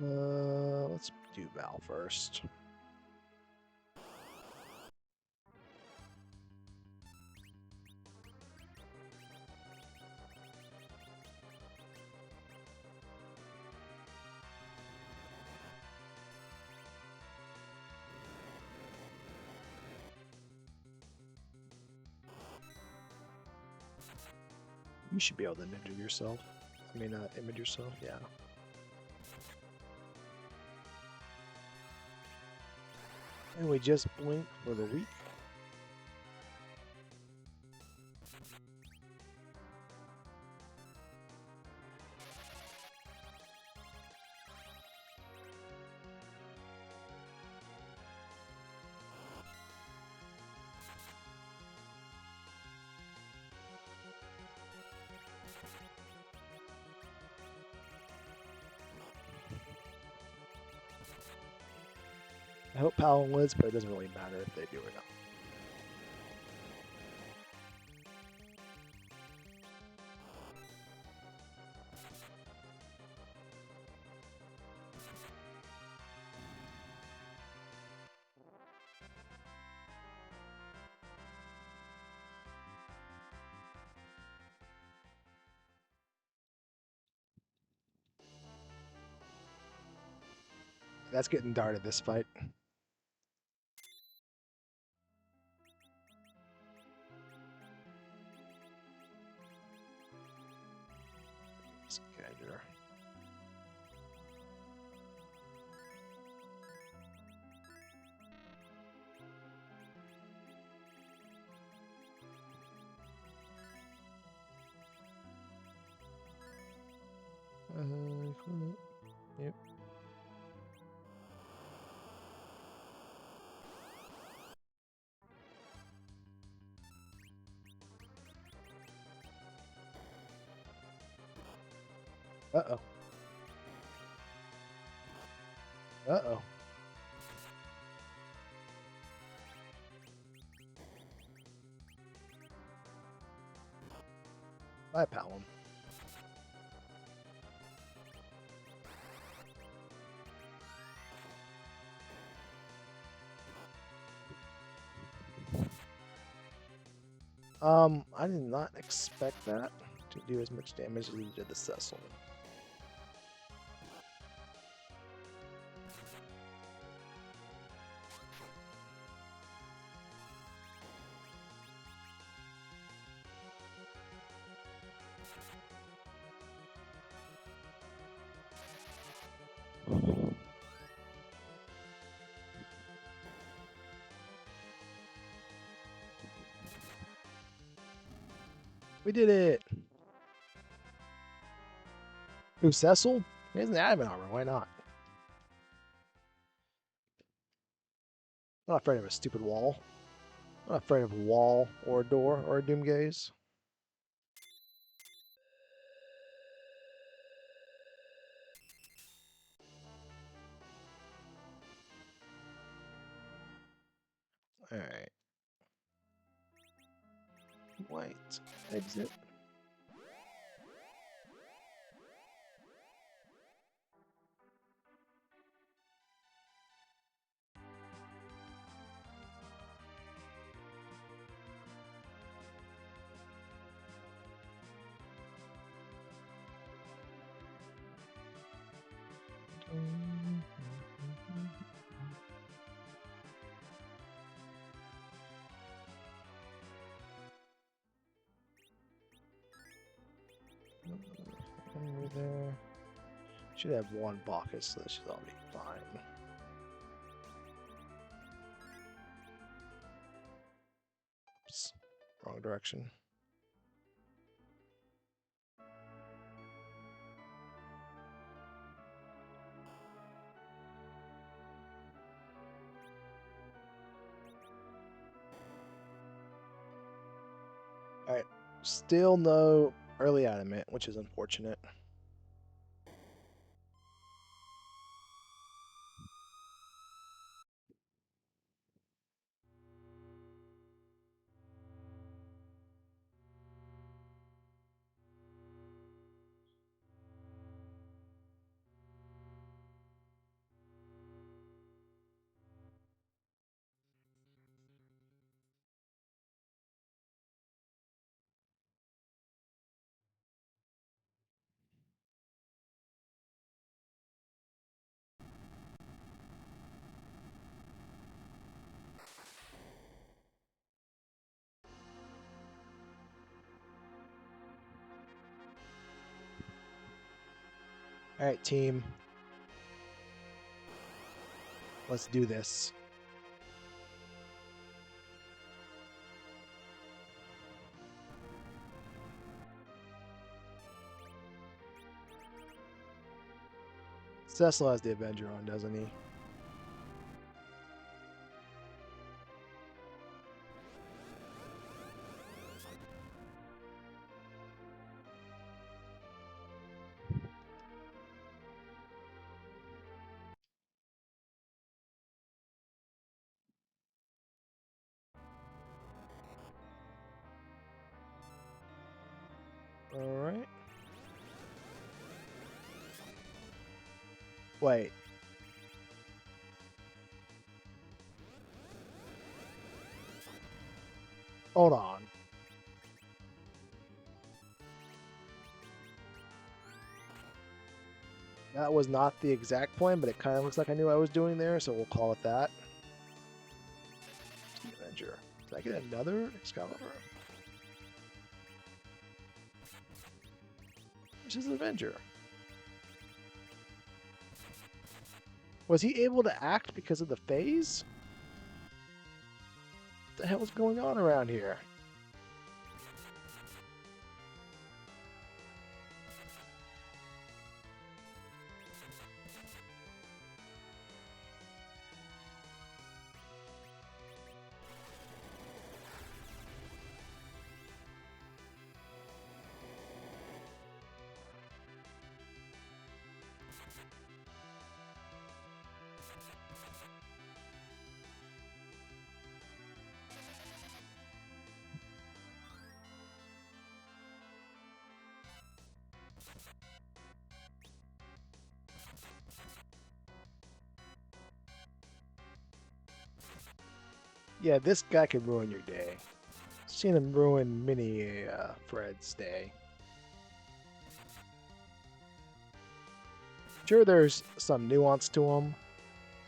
Let's do Val first. You should be able to ninja yourself. I mean, image yourself, yeah. And we just blink for the week. I hope Paladin wins, but it doesn't really matter if they do or not. That's getting darted this fight. Scheduler. Yep. Uh-oh. Uh-oh. Bye, Paladin. I did not expect that to do as much damage as it did the Cecil. We did it! Who, Cecil? He has an adamant armor, why not? I'm not afraid of a stupid wall. I'm not afraid of a wall or a door or a doom gaze. Alright. White. Exit. Over there. Should have one Bacchus, so this should all be fine. Oops. Wrong direction. Alright, still no early adamant, which is unfortunate. Alright, team. Let's do this. Cecil has the Avenger on, doesn't he? Alright. Wait. Hold on. That was not the exact point, but it kind of looks like I knew what I was doing there, so we'll call it that. Avenger. Did I get another Excalibur? Which is Avenger. Was he able to act because of the phase? What the hell is going on around here? Yeah, this guy can ruin your day. Seen him ruin many Fred's day. Sure, there's some nuance to him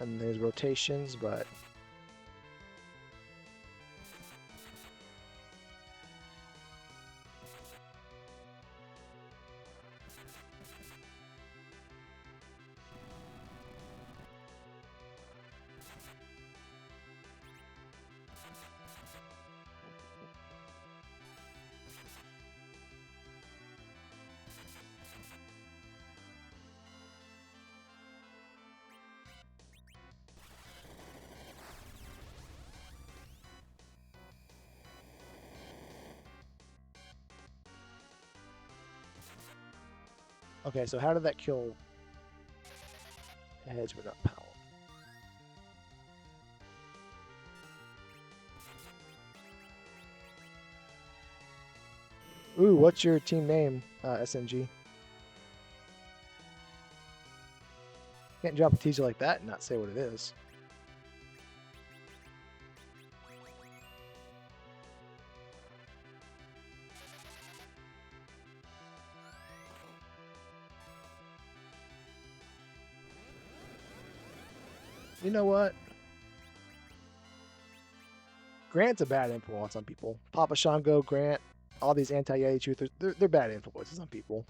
and his rotations, but okay, so how did that kill Hedge but not Powell? Ooh, what's your team name, SNG? Can't drop a teaser like that and not say what it is. You know what? Grant's a bad influence on people. Papa Shango, Grant, all these anti-Yeti truthers, they're bad influences on people.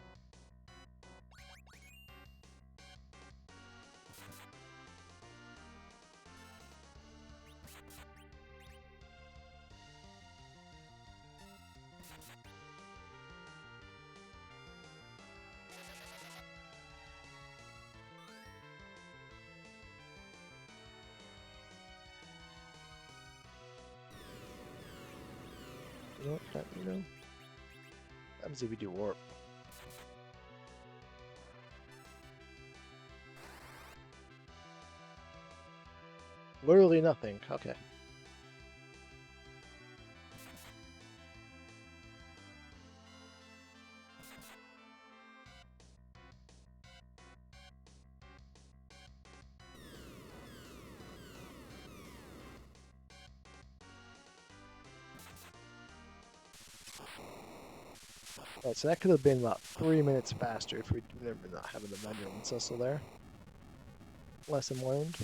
You know what? That happens if we do warp. Literally nothing. Okay. Alright, so that could have been about 3 minutes faster if we'd never not having the vendor and Cecil there. Lesson learned.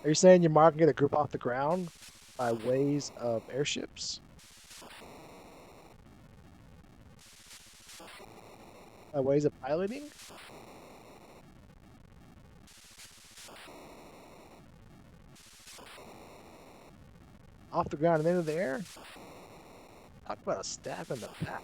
Are you saying you're marking a group off the ground by ways of airships? By ways of piloting? Off the ground and into the air? Talk about a stab in the back.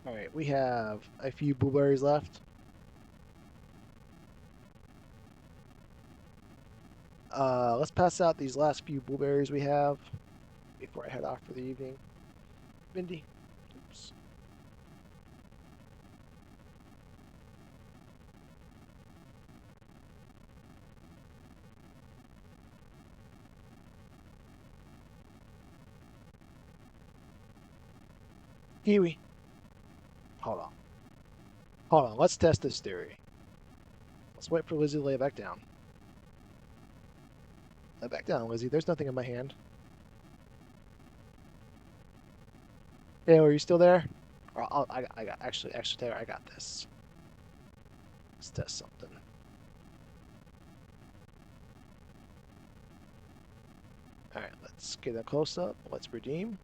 Alright, we have a few blueberries left. Let's pass out these last few blueberries we have before I head off for the evening. Mindy. Oops. Kiwi. Hold on. Hold on. Let's test this theory. Let's wait for Lizzie to lay it back down. Lay it back down, Lizzie. There's nothing in my hand. Taylor, are you still there? Or I got actually Taylor, I got this. Let's test something. All right, let's get a close up. Let's redeem.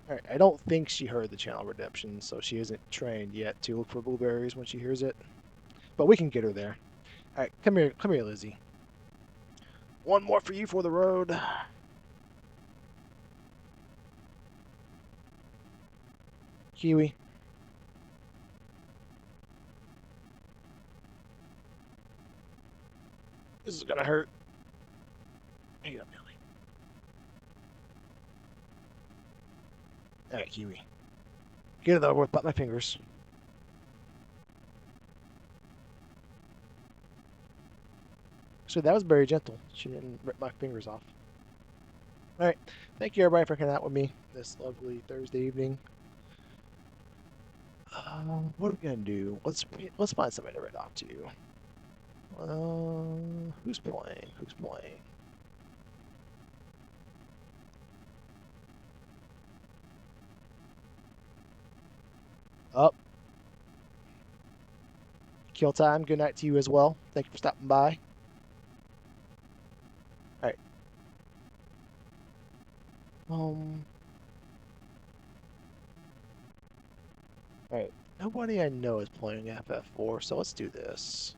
All right, I don't think she heard the channel redemption, so she isn't trained yet to look for blueberries when she hears it. But we can get her there. All right, come here, Lizzie. One more for you for the road. Kiwi. This is gonna hurt. Here you go, Billy. All right, Kiwi. Get it over with, but my fingers. So that was very gentle. She didn't rip my fingers off. All right. Thank you, everybody, for hanging out with me this lovely Thursday evening. What are we gonna do? Let's find somebody to write off to. Who's playing? Who's playing? Up. Kill time. Good night to you as well. Thank you for stopping by. All right. All right. Nobody I know is playing FF4, so let's do this.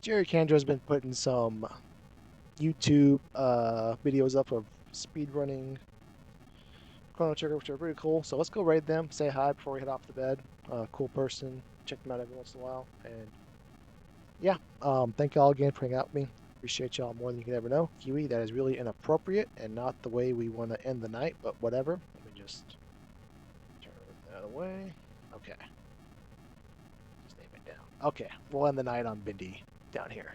Jerry Candra's been putting some YouTube videos up of speedrunning Chrono Trigger, which are pretty cool. So let's go raid them, say hi before we head off to bed. Cool person. Check them out every once in a while. And yeah, thank y'all again for hanging out with me. Appreciate y'all more than you can ever know. Huey, that is really inappropriate and not the way we want to end the night, but whatever. Let me just turn that away. Okay. Just name it down. Okay, we'll end the night on Bindi down here.